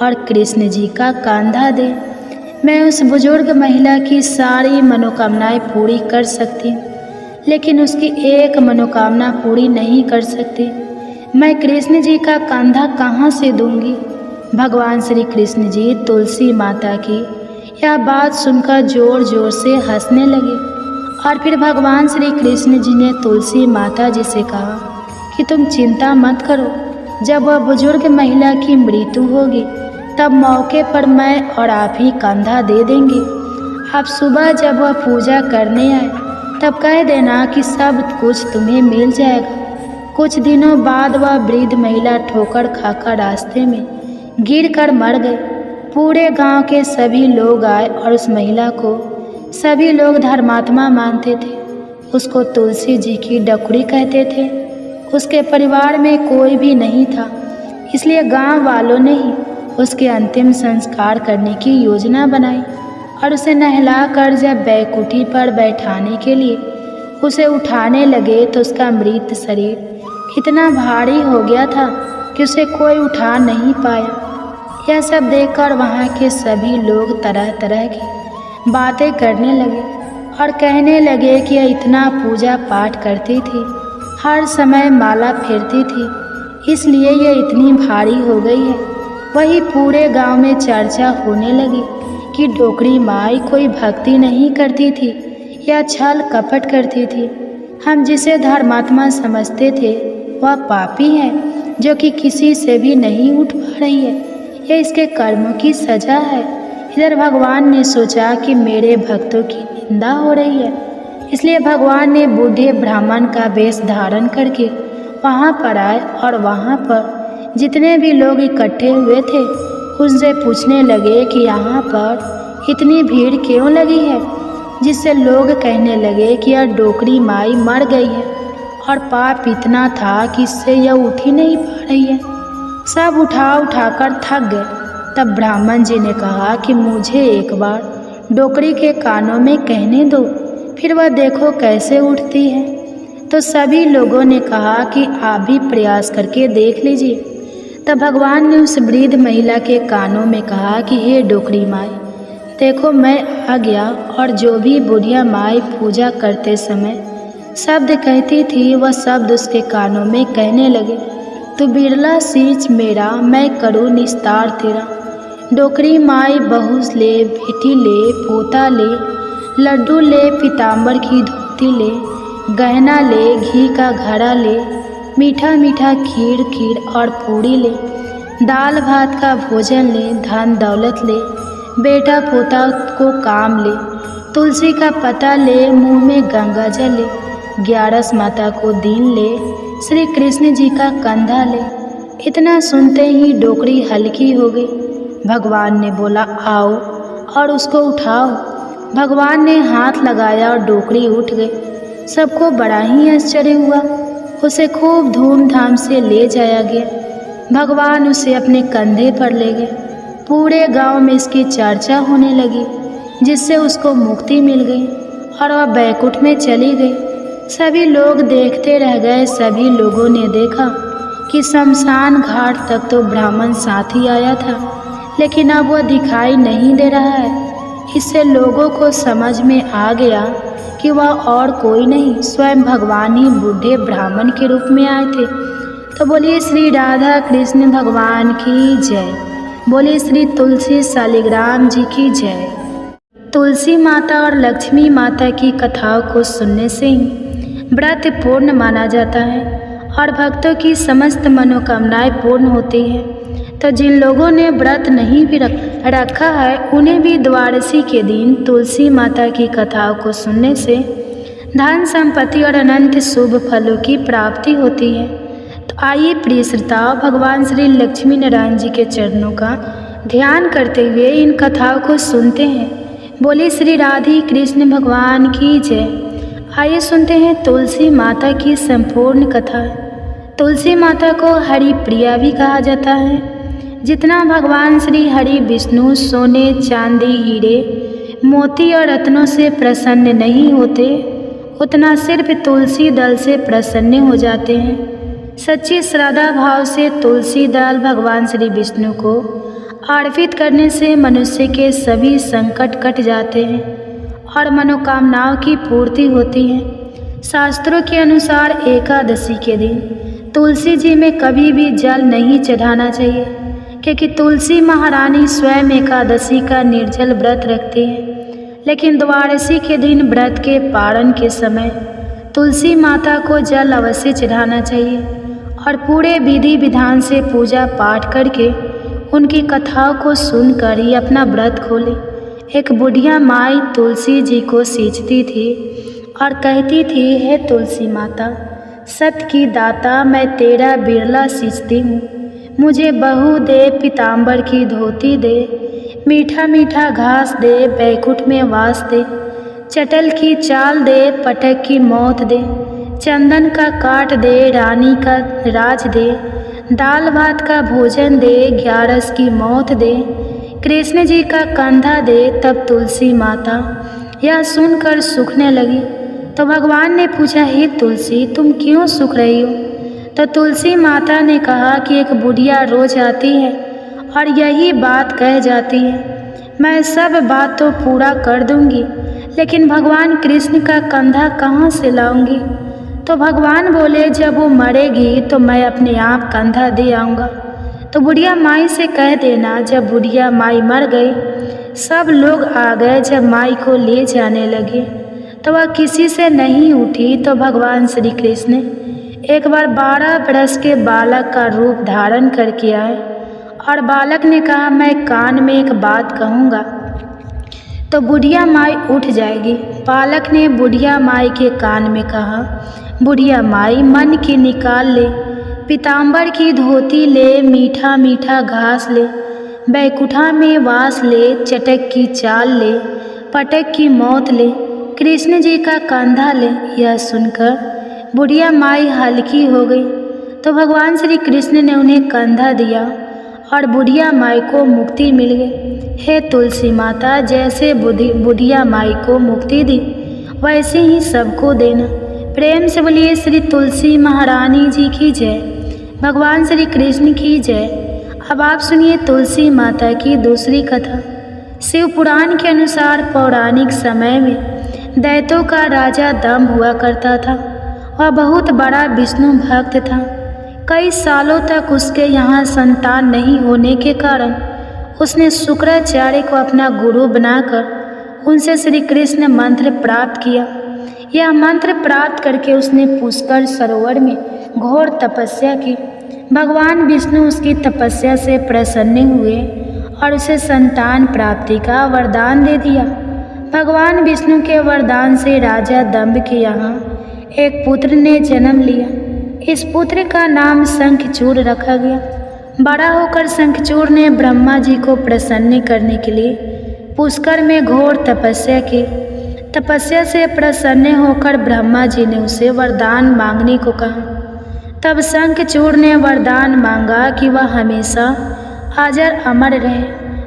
[SPEAKER 1] और कृष्ण जी का कंधा दे। मैं उस बुजुर्ग महिला की सारी मनोकामनाएं पूरी कर सकती हूँ, लेकिन उसकी एक मनोकामना पूरी नहीं कर सकती। मैं कृष्ण जी का कंधा कहाँ से दूंगी? भगवान श्री कृष्ण जी तुलसी माता की यह बात सुनकर जोर जोर से हंसने लगे और फिर भगवान श्री कृष्ण जी ने तुलसी माता जी से कहा कि तुम चिंता मत करो, जब वह बुजुर्ग महिला की मृत्यु होगी तब मौके पर मैं और आप ही कंधा दे देंगे। आप सुबह जब वह पूजा करने आए तब कह देना कि सब कुछ तुम्हें मिल जाएगा। कुछ दिनों बाद वह वृद्ध महिला ठोकर खाकर रास्ते में गिर कर मर गई। पूरे गांव के सभी लोग आए और उस महिला को सभी लोग धर्मात्मा मानते थे। उसको तुलसी जी की डकुरी कहते थे। उसके परिवार में कोई भी नहीं था, इसलिए गांव वालों ने ही उसके अंतिम संस्कार करने की योजना बनाई और उसे नहलाकर जब बैकुंठी पर बैठाने के लिए उसे उठाने लगे तो उसका मृत शरीर इतना भारी हो गया था कि उसे कोई उठा नहीं पाया। यह सब देखकर वहाँ के सभी लोग तरह तरह की बातें करने लगे और कहने लगे कि यह इतना पूजा पाठ करती थी, हर समय माला फेरती थी, इसलिए यह इतनी भारी हो गई है। वही पूरे गांव में चर्चा होने लगी कि डोकरी माई कोई भक्ति नहीं करती थी या छल कपट करती थी। हम जिसे धर्मात्मा समझते थे वह पापी है जो कि किसी से भी नहीं उठ पा रही है। यह इसके कर्मों की सजा है। इधर भगवान ने सोचा कि मेरे भक्तों की निंदा हो रही है, इसलिए भगवान ने बूढ़े ब्राह्मण का वेश धारण करके वहाँ पर आए और वहाँ पर जितने भी लोग इकट्ठे हुए थे उनसे पूछने लगे कि यहाँ पर इतनी भीड़ क्यों लगी है, जिससे लोग कहने लगे कि यह डोकरी माई मर गई है और पाप इतना था कि इससे यह उठ ही नहीं पा रही है। सब उठाकर थक गए। तब ब्राह्मण जी ने कहा कि मुझे एक बार डोकरी के कानों में कहने दो, फिर वह देखो कैसे उठती है। तो सभी लोगों ने कहा कि आप भी प्रयास करके देख लीजिए। तब भगवान ने उस वृद्ध महिला के कानों में कहा कि हे डोकरी माई, देखो मैं आ गया। और जो भी बुढ़िया माई पूजा करते समय शब्द कहती थी वह शब्द उसके कानों में कहने लगे, तू बिरला सींच मेरा, मैं करूँ निस्तार तेरा। डोकरी माई बहू ले, बेटी ले, पोता ले, लड्डू ले, पीताम्बर की धोती ले, गहना ले, घी का घड़ा ले, मीठा मीठा खीर और पूड़ी ले, दाल भात का भोजन ले, धन दौलत ले, बेटा पोता को काम ले, तुलसी का पत्ता ले, मुंह में गंगा जल ले, 11 माता को दीन ले, श्री कृष्ण जी का कंधा ले। इतना सुनते ही डोकरी हल्की हो गई। भगवान ने बोला आओ और उसको उठाओ। भगवान ने हाथ लगाया और डोकरी उठ गई। सबको बड़ा ही आश्चर्य हुआ। उसे खूब धूमधाम से ले जाया गया। भगवान उसे अपने कंधे पर ले गए। पूरे गांव में इसकी चर्चा होने लगी, जिससे उसको मुक्ति मिल गई और वह बैकुंठ में चली गई। सभी लोग देखते रह गए। सभी लोगों ने देखा कि शमशान घाट तक तो ब्राह्मण साथी आया था, लेकिन अब वह दिखाई नहीं दे रहा है। इससे लोगों को समझ में आ गया कि वह और कोई नहीं, स्वयं भगवान ही बूढ़े ब्राह्मण के रूप में आए थे। तो बोलिए श्री राधा कृष्ण भगवान की जय। बोलिए श्री तुलसी शालिग्राम जी की जय। तुलसी माता और लक्ष्मी माता की कथाओं को सुनने से ही व्रत पूर्ण माना जाता है और भक्तों की समस्त मनोकामनाएं पूर्ण होती हैं। तो जिन लोगों ने व्रत नहीं भी रखा है उन्हें भी द्वादशी के दिन तुलसी माता की कथाओं को सुनने से धन संपत्ति और अनंत शुभ फलों की प्राप्ति होती है। तो आइए प्रिय श्रोताओं, भगवान श्री लक्ष्मी नारायण जी के चरणों का ध्यान करते हुए इन कथाओं को सुनते हैं। बोले श्री राधे कृष्ण भगवान की जय। आइए सुनते हैं तुलसी माता की संपूर्ण कथा। तुलसी माता को हरि प्रिया भी कहा जाता है। जितना भगवान श्री हरि विष्णु सोने चांदी हीरे मोती और रत्नों से प्रसन्न नहीं होते, उतना सिर्फ तुलसी दल से प्रसन्न हो जाते हैं। सच्ची श्रद्धा भाव से तुलसी दल भगवान श्री विष्णु को अर्पित करने से मनुष्य के सभी संकट कट जाते हैं और मनोकामनाओं की पूर्ति होती है। शास्त्रों के अनुसार एकादशी के दिन तुलसी जी में कभी भी जल नहीं चढ़ाना चाहिए, क्योंकि तुलसी महारानी स्वयं एकादशी का निर्जल व्रत रखती है। लेकिन द्वादशी के दिन व्रत के पारण के समय तुलसी माता को जल अवश्य चढ़ाना चाहिए और पूरे विधि विधान से पूजा पाठ करके उनकी कथाओं को सुनकर ही अपना व्रत खोले। एक बुढ़िया माई तुलसी जी को सींचती थी और कहती थी, हे तुलसी माता, सत की दाता, मैं तेरा बिरला सींचती हूँ, मुझे बहू दे, पीताम्बर की धोती दे, मीठा मीठा घास दे, बैकुंठ में वास दे, चटल की चाल दे, पटक की मौत दे, चंदन का काट दे, रानी का राज दे, दाल भात का भोजन दे, 11 की मौत दे, कृष्ण जी का कंधा दे। तब तुलसी माता यह सुनकर सूखने लगी। तो भगवान ने पूछा, हे तुलसी, तुम क्यों सूख रही हो? तो तुलसी माता ने कहा कि एक बुढ़िया रोज आती है और यही बात कह जाती है, मैं सब बात तो पूरा कर दूंगी, लेकिन भगवान कृष्ण का कंधा कहाँ से लाऊंगी? तो भगवान बोले, जब वो मरेगी तो मैं अपने आप कंधा दे आऊँगा। तो बुढ़िया माई से कह देना। जब बुढ़िया माई मर गई, सब लोग आ गए। जब माई को ले जाने लगे तो वह किसी से नहीं उठी। तो भगवान श्री कृष्ण एक बार 12 वर्ष के बालक का रूप धारण करके आए और बालक ने कहा, मैं कान में एक बात कहूँगा तो बुढ़िया माई उठ जाएगी। बालक ने बुढ़िया माई के कान में कहा, बुढ़िया माई, मन की निकाल ले, पीताम्बर की धोती ले, मीठा मीठा घास ले, बैकुंठा में वास ले, चटक की चाल ले, पटक की मौत ले, कृष्ण जी का कंधा ले। यह सुनकर बुढ़िया माई हल्की हो गई। तो भगवान श्री कृष्ण ने उन्हें कंधा दिया और बुढ़िया माई को मुक्ति मिल गई। हे तुलसी माता, जैसे बुढ़िया माई को मुक्ति दी वैसे ही सबको देना। प्रेम से बोलिए श्री तुलसी महारानी जी की जय, भगवान श्री कृष्ण की जय। अब आप सुनिए तुलसी माता की दूसरी कथा। शिव पुराण के अनुसार पौराणिक समय में दैत्यों का राजा दंभ हुआ करता था। वह बहुत बड़ा विष्णु भक्त था। कई सालों तक उसके यहाँ संतान नहीं होने के कारण उसने शुक्राचार्य को अपना गुरु बनाकर उनसे श्री कृष्ण मंत्र प्राप्त किया। यह मंत्र प्राप्त करके उसने पुष्कर सरोवर में घोर तपस्या की। भगवान विष्णु उसकी तपस्या से प्रसन्न हुए और उसे संतान प्राप्ति का वरदान दे दिया। भगवान विष्णु के वरदान से राजा दंभ के यहाँ एक पुत्र ने जन्म लिया। इस पुत्र का नाम शंखचूड़ रखा गया। बड़ा होकर शंखचूड़ ने ब्रह्मा जी को प्रसन्न करने के लिए पुष्कर में घोर तपस्या की। तपस्या से प्रसन्न होकर ब्रह्मा जी ने उसे वरदान मांगने को कहा। तब शंखचूड़ ने वरदान मांगा कि वह हमेशा अजर अमर रहे,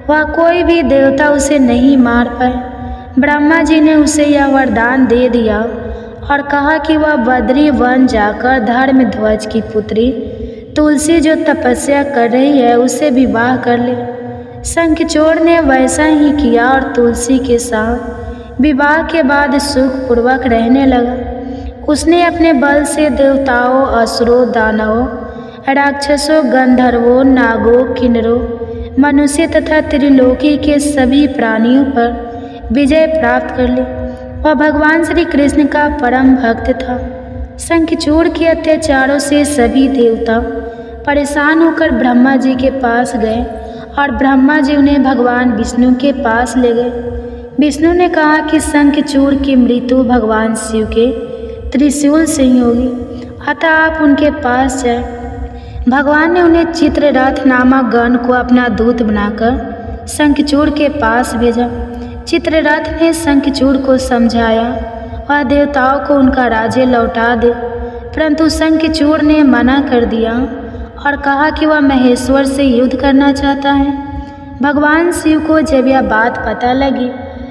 [SPEAKER 1] वह कोई भी देवता उसे नहीं मार पाए। ब्रह्मा जी ने उसे यह वरदान दे दिया और कहा कि वह बद्री वन जाकर धर्मध्वज की पुत्री तुलसी जो तपस्या कर रही है उससे विवाह कर ले। शंखचूड़ ने वैसा ही किया और तुलसी के साथ विवाह के बाद सुखपूर्वक रहने लगा। उसने अपने बल से देवताओं, असुरों, दानवों, राक्षसों, गंधर्वों, नागों, किन्नरों, मनुष्य तथा त्रिलोकी के सभी प्राणियों पर विजय प्राप्त कर ली। वह भगवान श्री कृष्ण का परम भक्त था। शंखचूड़ के अत्याचारों से सभी देवता परेशान होकर ब्रह्मा जी के पास गए और ब्रह्मा जी उन्हें भगवान विष्णु के पास ले गए। विष्णु ने कहा कि शंखचूड़ की मृत्यु भगवान शिव के त्रिशूल से ही होगी, अतः आप उनके पास जाए। भगवान ने उन्हें चित्ररथ नामक गण को अपना दूत बनाकर शंखचूड़ के पास भेजा। चित्ररथ ने शंखचूड़ को समझाया वह देवताओं को उनका राज्य लौटा दे, परंतु शंखचूड़ ने मना कर दिया और कहा कि वह महेश्वर से युद्ध करना चाहता है। भगवान शिव को जब यह बात पता लगी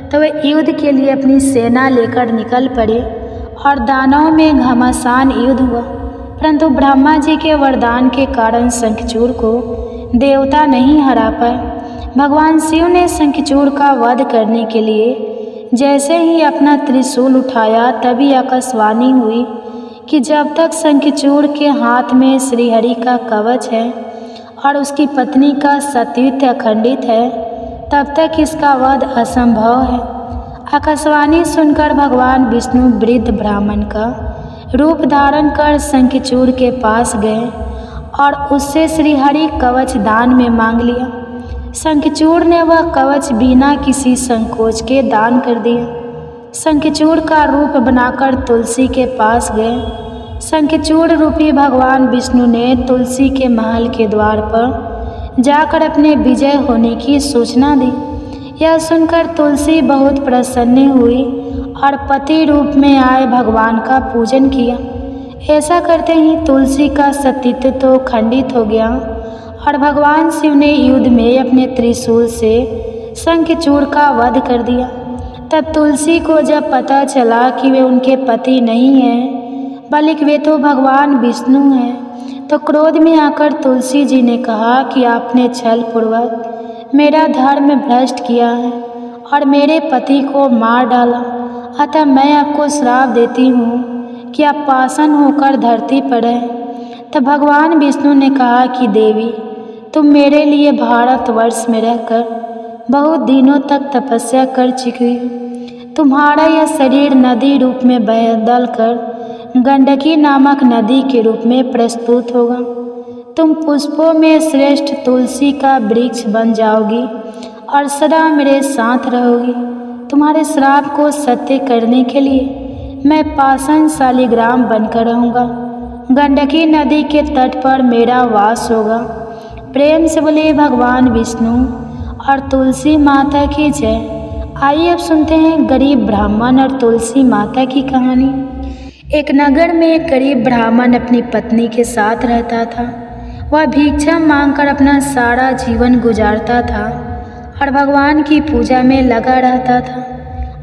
[SPEAKER 1] तो वे युद्ध के लिए अपनी सेना लेकर निकल पड़े और दानवों में घमासान युद्ध हुआ, परंतु ब्रह्मा जी के वरदान के कारण शंखचूड़ को देवता नहीं हरा पाए। भगवान शिव ने शंखचूड़ का वध करने के लिए जैसे ही अपना त्रिशूल उठाया तभी आकाशवाणी हुई कि जब तक शंखचूड़ के हाथ में श्रीहरि का कवच है और उसकी पत्नी का सतीत्व अखंडित है तब तक इसका वध असंभव है। आकाशवाणी सुनकर भगवान विष्णु वृद्ध ब्राह्मण का रूप धारण कर शंखचूड़ के पास गए और उससे श्रीहरि कवच दान में मांग लिया। शंखचूड़ ने वह कवच बिना किसी संकोच के दान कर दिया। शंखचूड़ का रूप बनाकर तुलसी के पास गए। शंखचूड़ रूपी भगवान विष्णु ने तुलसी के महल के द्वार पर जाकर अपने विजय होने की सूचना दी। यह सुनकर तुलसी बहुत प्रसन्न हुई और पति रूप में आए भगवान का पूजन किया। ऐसा करते ही तुलसी का सतीत्व तो खंडित हो गया और भगवान शिव ने युद्ध में अपने त्रिशूल से शंखचूड़ का वध कर दिया। तब तुलसी को जब पता चला कि वे उनके पति नहीं हैं बल्कि वे तो भगवान विष्णु हैं, तो क्रोध में आकर तुलसी जी ने कहा कि आपने छल पूर्वक मेरा धर्म भ्रष्ट किया है और मेरे पति को मार डाला, अतः मैं आपको श्राप देती हूँ कि आप पाषाण होकर धरती पर हैं। तब भगवान विष्णु ने कहा कि देवी, तुम मेरे लिए भारतवर्ष में रहकर बहुत दिनों तक तपस्या कर चुकी हो। तुम्हारा यह शरीर नदी रूप में बदल कर गंडकी नामक नदी के रूप में प्रस्तुत होगा। तुम पुष्पों में श्रेष्ठ तुलसी का वृक्ष बन जाओगी और सदा मेरे साथ रहोगी। तुम्हारे श्राप को सत्य करने के लिए मैं पाषाण शालिग्राम बनकर रहूँगा। गंडकी नदी के तट पर मेरा वास होगा। प्रेम से बोले भगवान विष्णु और तुलसी माता की जय। आइए अब सुनते हैं गरीब ब्राह्मण और तुलसी माता की कहानी। एक नगर में एक गरीब ब्राह्मण अपनी पत्नी के साथ रहता था। वह भिक्षा मांगकर अपना सारा जीवन गुजारता था और भगवान की पूजा में लगा रहता था।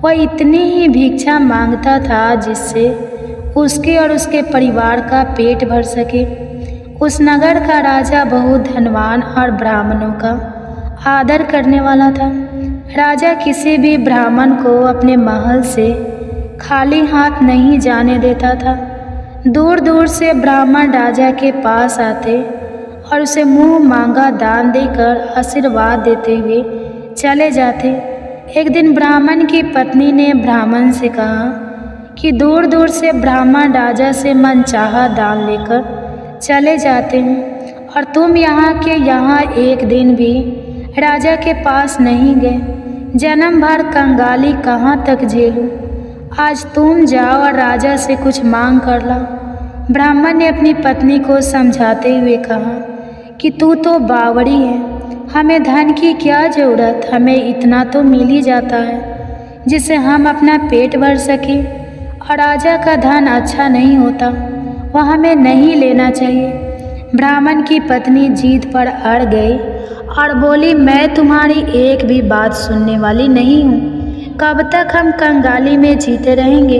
[SPEAKER 1] वह इतनी ही भिक्षा मांगता था जिससे उसके और उसके परिवार का पेट भर सके। उस नगर का राजा बहुत धनवान और ब्राह्मणों का आदर करने वाला था। राजा किसी भी ब्राह्मण को अपने महल से खाली हाथ नहीं जाने देता था। दूर दूर से ब्राह्मण राजा के पास आते और उसे मुंह मांगा दान देकर आशीर्वाद देते हुए चले जाते। एक दिन ब्राह्मण की पत्नी ने ब्राह्मण से कहा कि दूर दूर से ब्राह्मण राजा से मनचाहा दान लेकर चले जाते हैं और तुम यहाँ के यहाँ एक दिन भी राजा के पास नहीं गए। जन्म भर कंगाली कहाँ तक झेलूं? आज तुम जाओ और राजा से कुछ मांग कर ला। ब्राह्मण ने अपनी पत्नी को समझाते हुए कहा कि तू तो बावड़ी है, हमें धन की क्या ज़रूरत, हमें इतना तो मिल ही जाता है जिससे हम अपना पेट भर सकें। और राजा का धन अच्छा नहीं होता, वह हमें नहीं लेना चाहिए। ब्राह्मण की पत्नी जीत पर अड़ गई और बोली, मैं तुम्हारी एक भी बात सुनने वाली नहीं हूँ। कब तक हम कंगाली में जीते रहेंगे?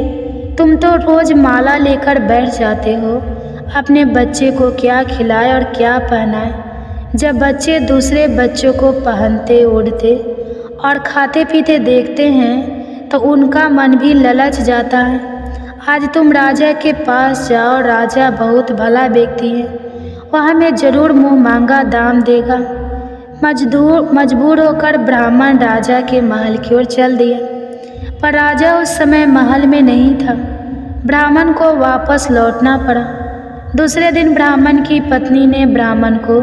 [SPEAKER 1] तुम तो रोज़ माला लेकर बैठ जाते हो। अपने बच्चे को क्या खिलाए और क्या पहनाए? जब बच्चे दूसरे बच्चों को पहनते ओढ़ते और खाते पीते देखते हैं तो उनका मन भी ललच जाता है। आज तुम राजा के पास जाओ, राजा बहुत भला व्यक्ति है, वह हमें जरूर मुँह मांगा दाम देगा। मजबूर होकर ब्राह्मण राजा के महल की ओर चल दिया, पर राजा उस समय महल में नहीं था। ब्राह्मण को वापस लौटना पड़ा। दूसरे दिन ब्राह्मण की पत्नी ने ब्राह्मण को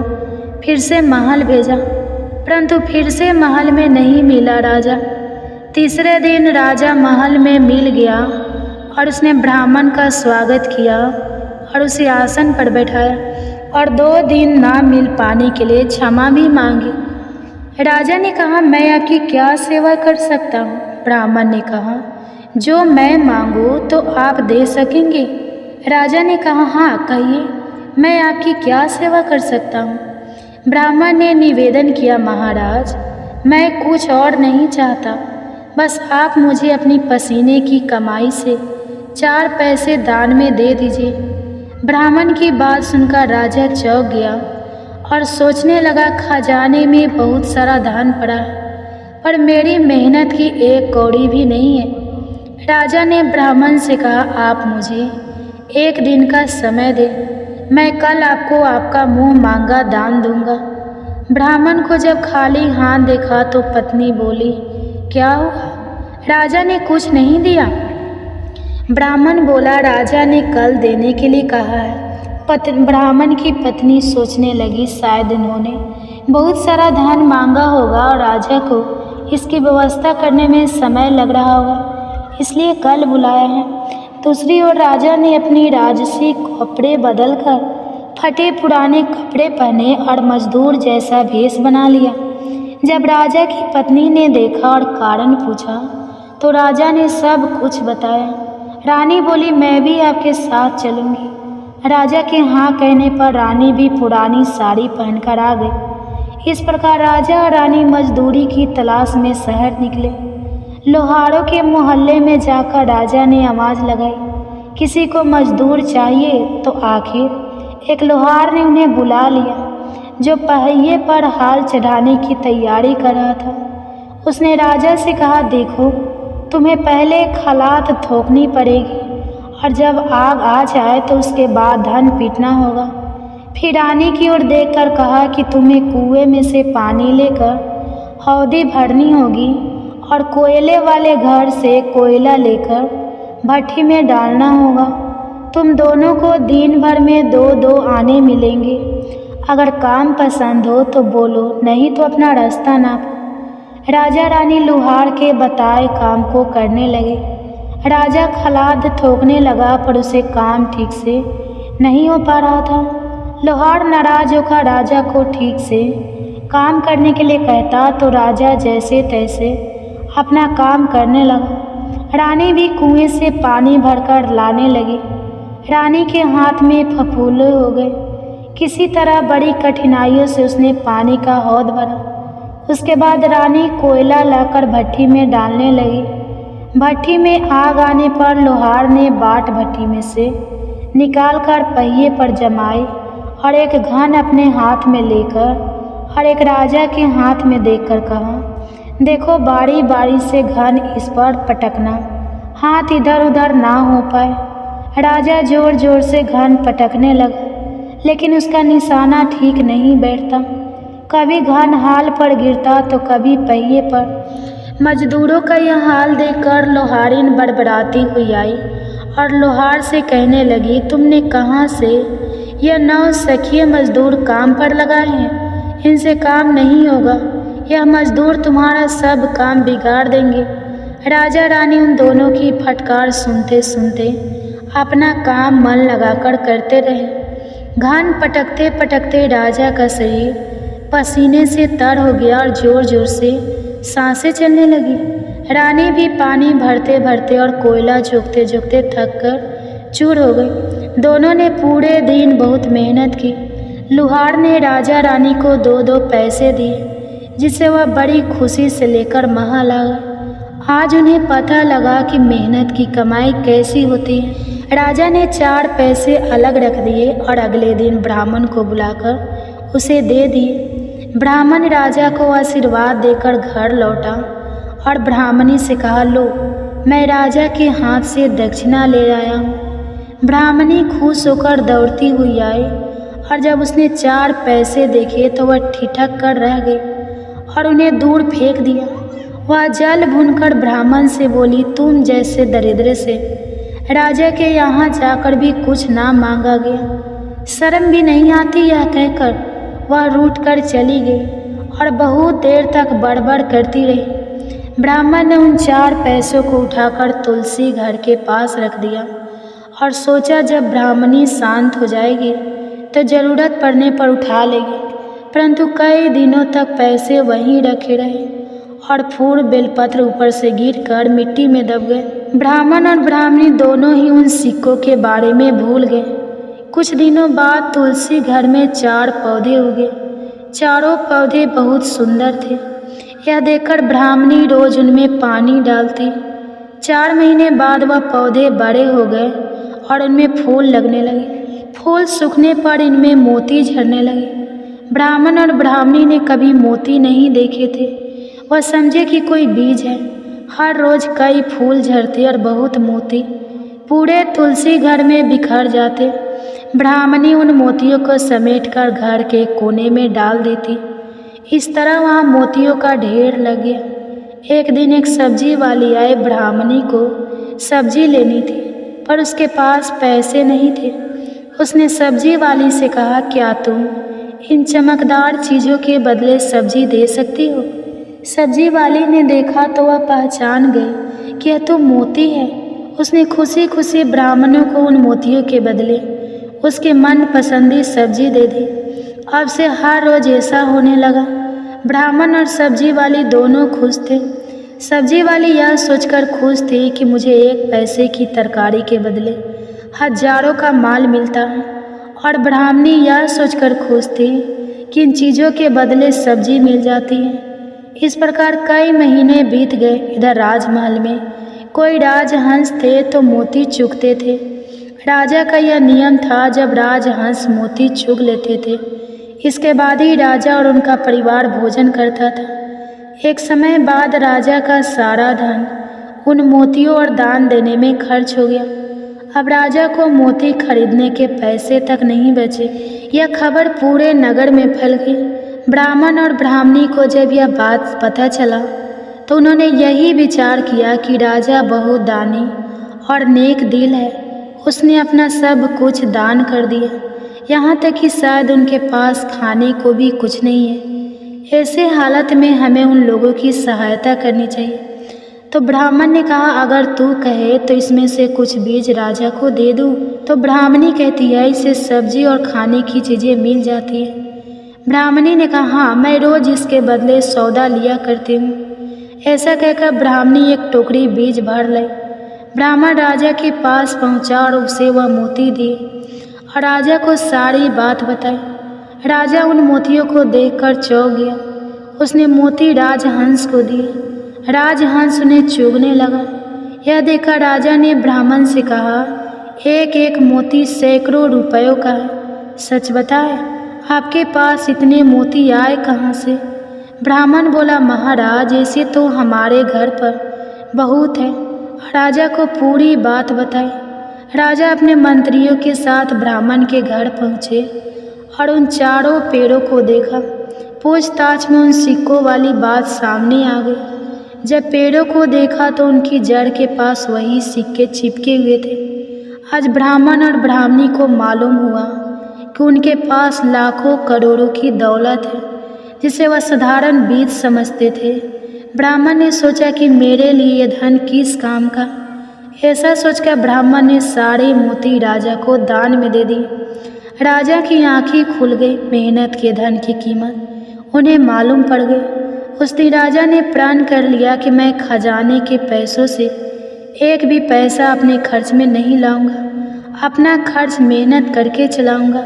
[SPEAKER 1] फिर से महल भेजा, परंतु फिर से महल में नहीं मिला राजा। तीसरे दिन राजा महल में मिल गया और उसने ब्राह्मण का स्वागत किया और उसे आसन पर बैठाया और 2 दिन ना मिल पाने के लिए क्षमा भी मांगी। राजा ने कहा, मैं आपकी क्या सेवा कर सकता हूँ? ब्राह्मण ने कहा, जो मैं मांगूँ तो आप दे सकेंगे? राजा ने कहा, हाँ कहिए, मैं आपकी क्या सेवा कर सकता हूँ? ब्राह्मण ने निवेदन किया, महाराज मैं कुछ और नहीं चाहता, बस आप मुझे अपनी पसीने की कमाई से 4 पैसे दान में दे दीजिए। ब्राह्मण की बात सुनकर राजा चौंक गया और सोचने लगा, खजाने में बहुत सारा धन पड़ा है, पर मेरी मेहनत की 1 कौड़ी भी नहीं है। राजा ने ब्राह्मण से कहा, आप मुझे 1 दिन का समय दें, मैं कल आपको आपका मुंह मांगा दान दूंगा। ब्राह्मण को जब खाली हाथ देखा तो पत्नी बोली, क्या हुआ? राजा ने कुछ नहीं दिया? ब्राह्मण बोला, राजा ने कल देने के लिए कहा है। ब्राह्मण की पत्नी सोचने लगी, शायद इन्होंने बहुत सारा धन मांगा होगा और राजा को इसकी व्यवस्था करने में समय लग रहा होगा, इसलिए कल बुलाया है। दूसरी ओर राजा ने अपनी राजसी कपड़े बदलकर फटे पुराने कपड़े पहने और मजदूर जैसा भेष बना लिया। जब राजा की पत्नी ने देखा और कारण पूछा तो राजा ने सब कुछ बताया। रानी बोली, मैं भी आपके साथ चलूँगी। राजा के हाँ कहने पर रानी भी पुरानी साड़ी पहनकर आ गई। इस प्रकार राजा और रानी मजदूरी की तलाश में शहर निकले। लोहारों के मोहल्ले में जाकर राजा ने आवाज़ लगाई, किसी को मजदूर चाहिए? तो आखिर एक लोहार ने उन्हें बुला लिया, जो पहिए पर हाल चढ़ाने की तैयारी कर रहा था। उसने राजा से कहा, देखो, तुम्हें पहले खलात ठोकनी पड़ेगी और जब आग आ जाए तो उसके बाद धन पीटना होगा। फिर रानी की ओर देखकर कहा कि तुम्हें कुएं में से पानी लेकर हौदी भरनी होगी और कोयले वाले घर से कोयला लेकर भट्टी में डालना होगा। तुम दोनों को दिन भर में 2-2 आने मिलेंगे। अगर काम पसंद हो तो बोलो, नहीं तो अपना रास्ता नापो। राजा रानी लोहार के बताए काम को करने लगे। राजा खलाद ठोकने लगा पर उसे काम ठीक से नहीं हो पा रहा था। लोहार नाराज होकर राजा को ठीक से काम करने के लिए कहता तो राजा जैसे तैसे अपना काम करने लगा। रानी भी कुएं से पानी भरकर लाने लगी। रानी के हाथ में फफूंद हो गए। किसी तरह बड़ी कठिनाइयों से उसने पानी का हौद भरा। उसके बाद रानी कोयला लाकर भट्टी में डालने लगी। भट्टी में आग आने पर लोहार ने बाट भट्टी में से निकालकर पहिए पर जमाए और एक घन अपने हाथ में लेकर और एक राजा के हाथ में देकर कहा, देखो, बारी बारी से घन इस पर पटकना, हाथ इधर उधर ना हो पाए। राजा जोर जोर से घन पटकने लगा, लेकिन उसका निशाना ठीक नहीं बैठता। कभी घन हाल पर गिरता तो कभी पहिए पर। मजदूरों का यह हाल देखकर लोहारिन बड़बड़ाती हुई आई और लोहार से कहने लगी, तुमने कहाँ से यह 9 सखिए मजदूर काम पर लगाए हैं? इनसे काम नहीं होगा। यह मजदूर तुम्हारा सब काम बिगाड़ देंगे। राजा रानी उन दोनों की फटकार सुनते सुनते अपना काम मन लगाकर करते रहे। घन पटकते पटकते राजा का शरीर पसीने से तर हो गया और जोर जोर से सांसें चलने लगी। रानी भी पानी भरते भरते और कोयला झोंकते झोंकते थक कर चूर हो गई। दोनों ने पूरे दिन बहुत मेहनत की। लोहार ने राजा रानी को 2-2 पैसे दिए, जिसे वह बड़ी खुशी से लेकर महल आ गए। आज उन्हें पता लगा कि मेहनत की कमाई कैसी होती है। राजा ने 4 पैसे अलग रख दिए और अगले दिन ब्राह्मण को बुलाकर उसे दे दिए। ब्राह्मण राजा को आशीर्वाद देकर घर लौटा और ब्राह्मणी से कहा, लो, मैं राजा के हाथ से दक्षिणा ले आया हूँ। ब्राह्मणी खुश होकर दौड़ती हुई आई और जब उसने 4 पैसे देखे तो वह ठिठक कर रह गई और उन्हें दूर फेंक दिया। वह जल भूनकर ब्राह्मण से बोली, तुम जैसे दरिद्र से राजा के यहाँ जाकर भी कुछ ना मांगा गया, शर्म भी नहीं आती? यह कहकर वह रूठ कर चली गई और बहुत देर तक बड़बड़ करती रही। ब्राह्मण ने उन 4 पैसों को उठाकर तुलसी घर के पास रख दिया और सोचा जब ब्राह्मणी शांत हो जाएगी तो ज़रूरत पड़ने पर उठा लेगी। परंतु कई दिनों तक पैसे वहीं रखे रहे और फूल बेलपत्र ऊपर से गिरकर मिट्टी में दब गए। ब्राह्मण और ब्राह्मणी दोनों ही उन सिक्कों के बारे में भूल गए। कुछ दिनों बाद तुलसी घर में 4 पौधे उगे। चारों पौधे बहुत सुंदर थे। यह देखकर ब्राह्मणी रोज उनमें पानी डालती। 4 महीने बाद वह पौधे बड़े हो गए और उनमें फूल लगने लगे। फूल सूखने पर इनमें मोती झरने लगे। ब्राह्मण और ब्राह्मणी ने कभी मोती नहीं देखे थे। वह समझे कि कोई बीज है। हर रोज कई फूल झरते और बहुत मोती पूरे तुलसी घर में बिखर जाते। ब्राह्मणी उन मोतियों को समेटकर घर के कोने में डाल देती। इस तरह वहाँ मोतियों का ढेर लग गया। एक दिन एक सब्जी वाली आए। ब्राह्मणी को सब्जी लेनी थी पर उसके पास पैसे नहीं थे। उसने सब्जी वाली से कहा, क्या तुम इन चमकदार चीज़ों के बदले सब्जी दे सकती हो? सब्जी वाली ने देखा तो वह पहचान गई कि यह तो मोती है। उसने खुशी खुशी ब्राह्मणों को उन मोतियों के बदले उसके मन पसंदी सब्जी दे दी। अब से हर रोज ऐसा होने लगा। ब्राह्मण और सब्जी वाली दोनों खुश थे। सब्जी वाली यह सोचकर खुश थी कि मुझे 1 पैसे की तरकारी के बदले हजारों का माल मिलता है। और ब्राह्मणी यह सोचकर खुश थी कि इन चीज़ों के बदले सब्जी मिल जाती है। इस प्रकार कई महीने बीत गए। इधर राजमहल में कोई राजहंस थे तो मोती चुगते थे। राजा का यह नियम था, जब राजहंस मोती चुग लेते थे इसके बाद ही राजा और उनका परिवार भोजन करता था। एक समय बाद राजा का सारा धन उन मोतियों और दान देने में खर्च हो गया। अब राजा को मोती खरीदने के पैसे तक नहीं बचे। यह खबर पूरे नगर में फैल गई। ब्राह्मण और ब्राह्मणी को जब यह बात पता चला तो उन्होंने यही विचार किया कि राजा बहुत दानी और नेक दिल है। उसने अपना सब कुछ दान कर दिया, यहाँ तक कि शायद उनके पास खाने को भी कुछ नहीं है। ऐसे हालत में हमें उन लोगों की सहायता करनी चाहिए। तो ब्राह्मण ने कहा, अगर तू कहे तो इसमें से कुछ बीज राजा को दे दूँ। तो ब्राह्मणी कहती है, इससे सब्जी और खाने की चीज़ें मिल जाती है। ब्राह्मणी ने कहा, हाँ, मैं रोज़ इसके बदले सौदा लिया करती हूँ। ऐसा कहकर ब्राह्मणी एक टोकरी बीज भर लाई। ब्राह्मण राजा के पास पहुँचा और उसे वह मोती दिए और राजा को सारी बात बताई। राजा उन मोतियों को देखकर चौंक गया। उसने मोती राजहंस को दिए। राजहंस उन्हें चुगने लगा। यह देखकर राजा ने ब्राह्मण से कहा, एक एक मोती सैकड़ों रुपयों का है। सच बताए, आपके पास इतने मोती आए कहाँ से? ब्राह्मण बोला, महाराज, ऐसे तो हमारे घर पर बहुत है। राजा को पूरी बात बताई। राजा अपने मंत्रियों के साथ ब्राह्मण के घर पहुँचे और उन चारों पेड़ों को देखा। पूछताछ में उन सिक्कों वाली बात सामने आ गई। जब पेड़ों को देखा तो उनकी जड़ के पास वही सिक्के चिपके हुए थे। आज ब्राह्मण और ब्राह्मणी को मालूम हुआ कि उनके पास लाखों करोड़ों की दौलत है, जिसे वह साधारण बीज समझते थे। ब्राह्मण ने सोचा कि मेरे लिए यह धन किस काम का। ऐसा सोचकर ब्राह्मण ने सारे मोती राजा को दान में दे दी। राजा की आंखें खुल गई। मेहनत के धन की कीमत उन्हें मालूम पड़ गई। उस दिन राजा ने प्रण कर लिया कि मैं खजाने के पैसों से एक भी पैसा अपने खर्च में नहीं लाऊंगा। अपना खर्च मेहनत करके चलाऊंगा।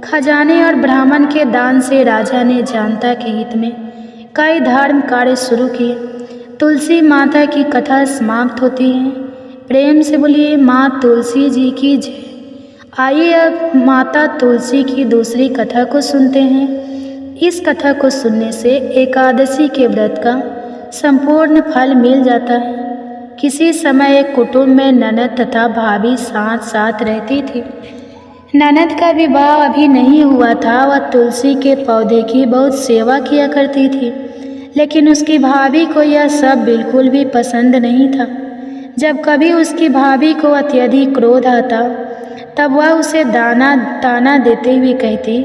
[SPEAKER 1] खजाने और ब्राह्मण के दान से राजा ने जनता के हित में कई धर्म कार्य शुरू किए। तुलसी माता की कथा समाप्त होती है। प्रेम से बोलिए माँ तुलसी जी की जय। आइए अब माता तुलसी की दूसरी कथा को सुनते हैं। इस कथा को सुनने से एकादशी के व्रत का संपूर्ण फल मिल जाता है। किसी समय एक कुटुंब में ननद तथा भाभी साथ साथ रहती थी। ननद का विवाह अभी नहीं हुआ था। वह तुलसी के पौधे की बहुत सेवा किया करती थी, लेकिन उसकी भाभी को यह सब बिल्कुल भी पसंद नहीं था। जब कभी उसकी भाभी को अत्यधिक क्रोध आता तब वह उसे ताना देते हुए कहती,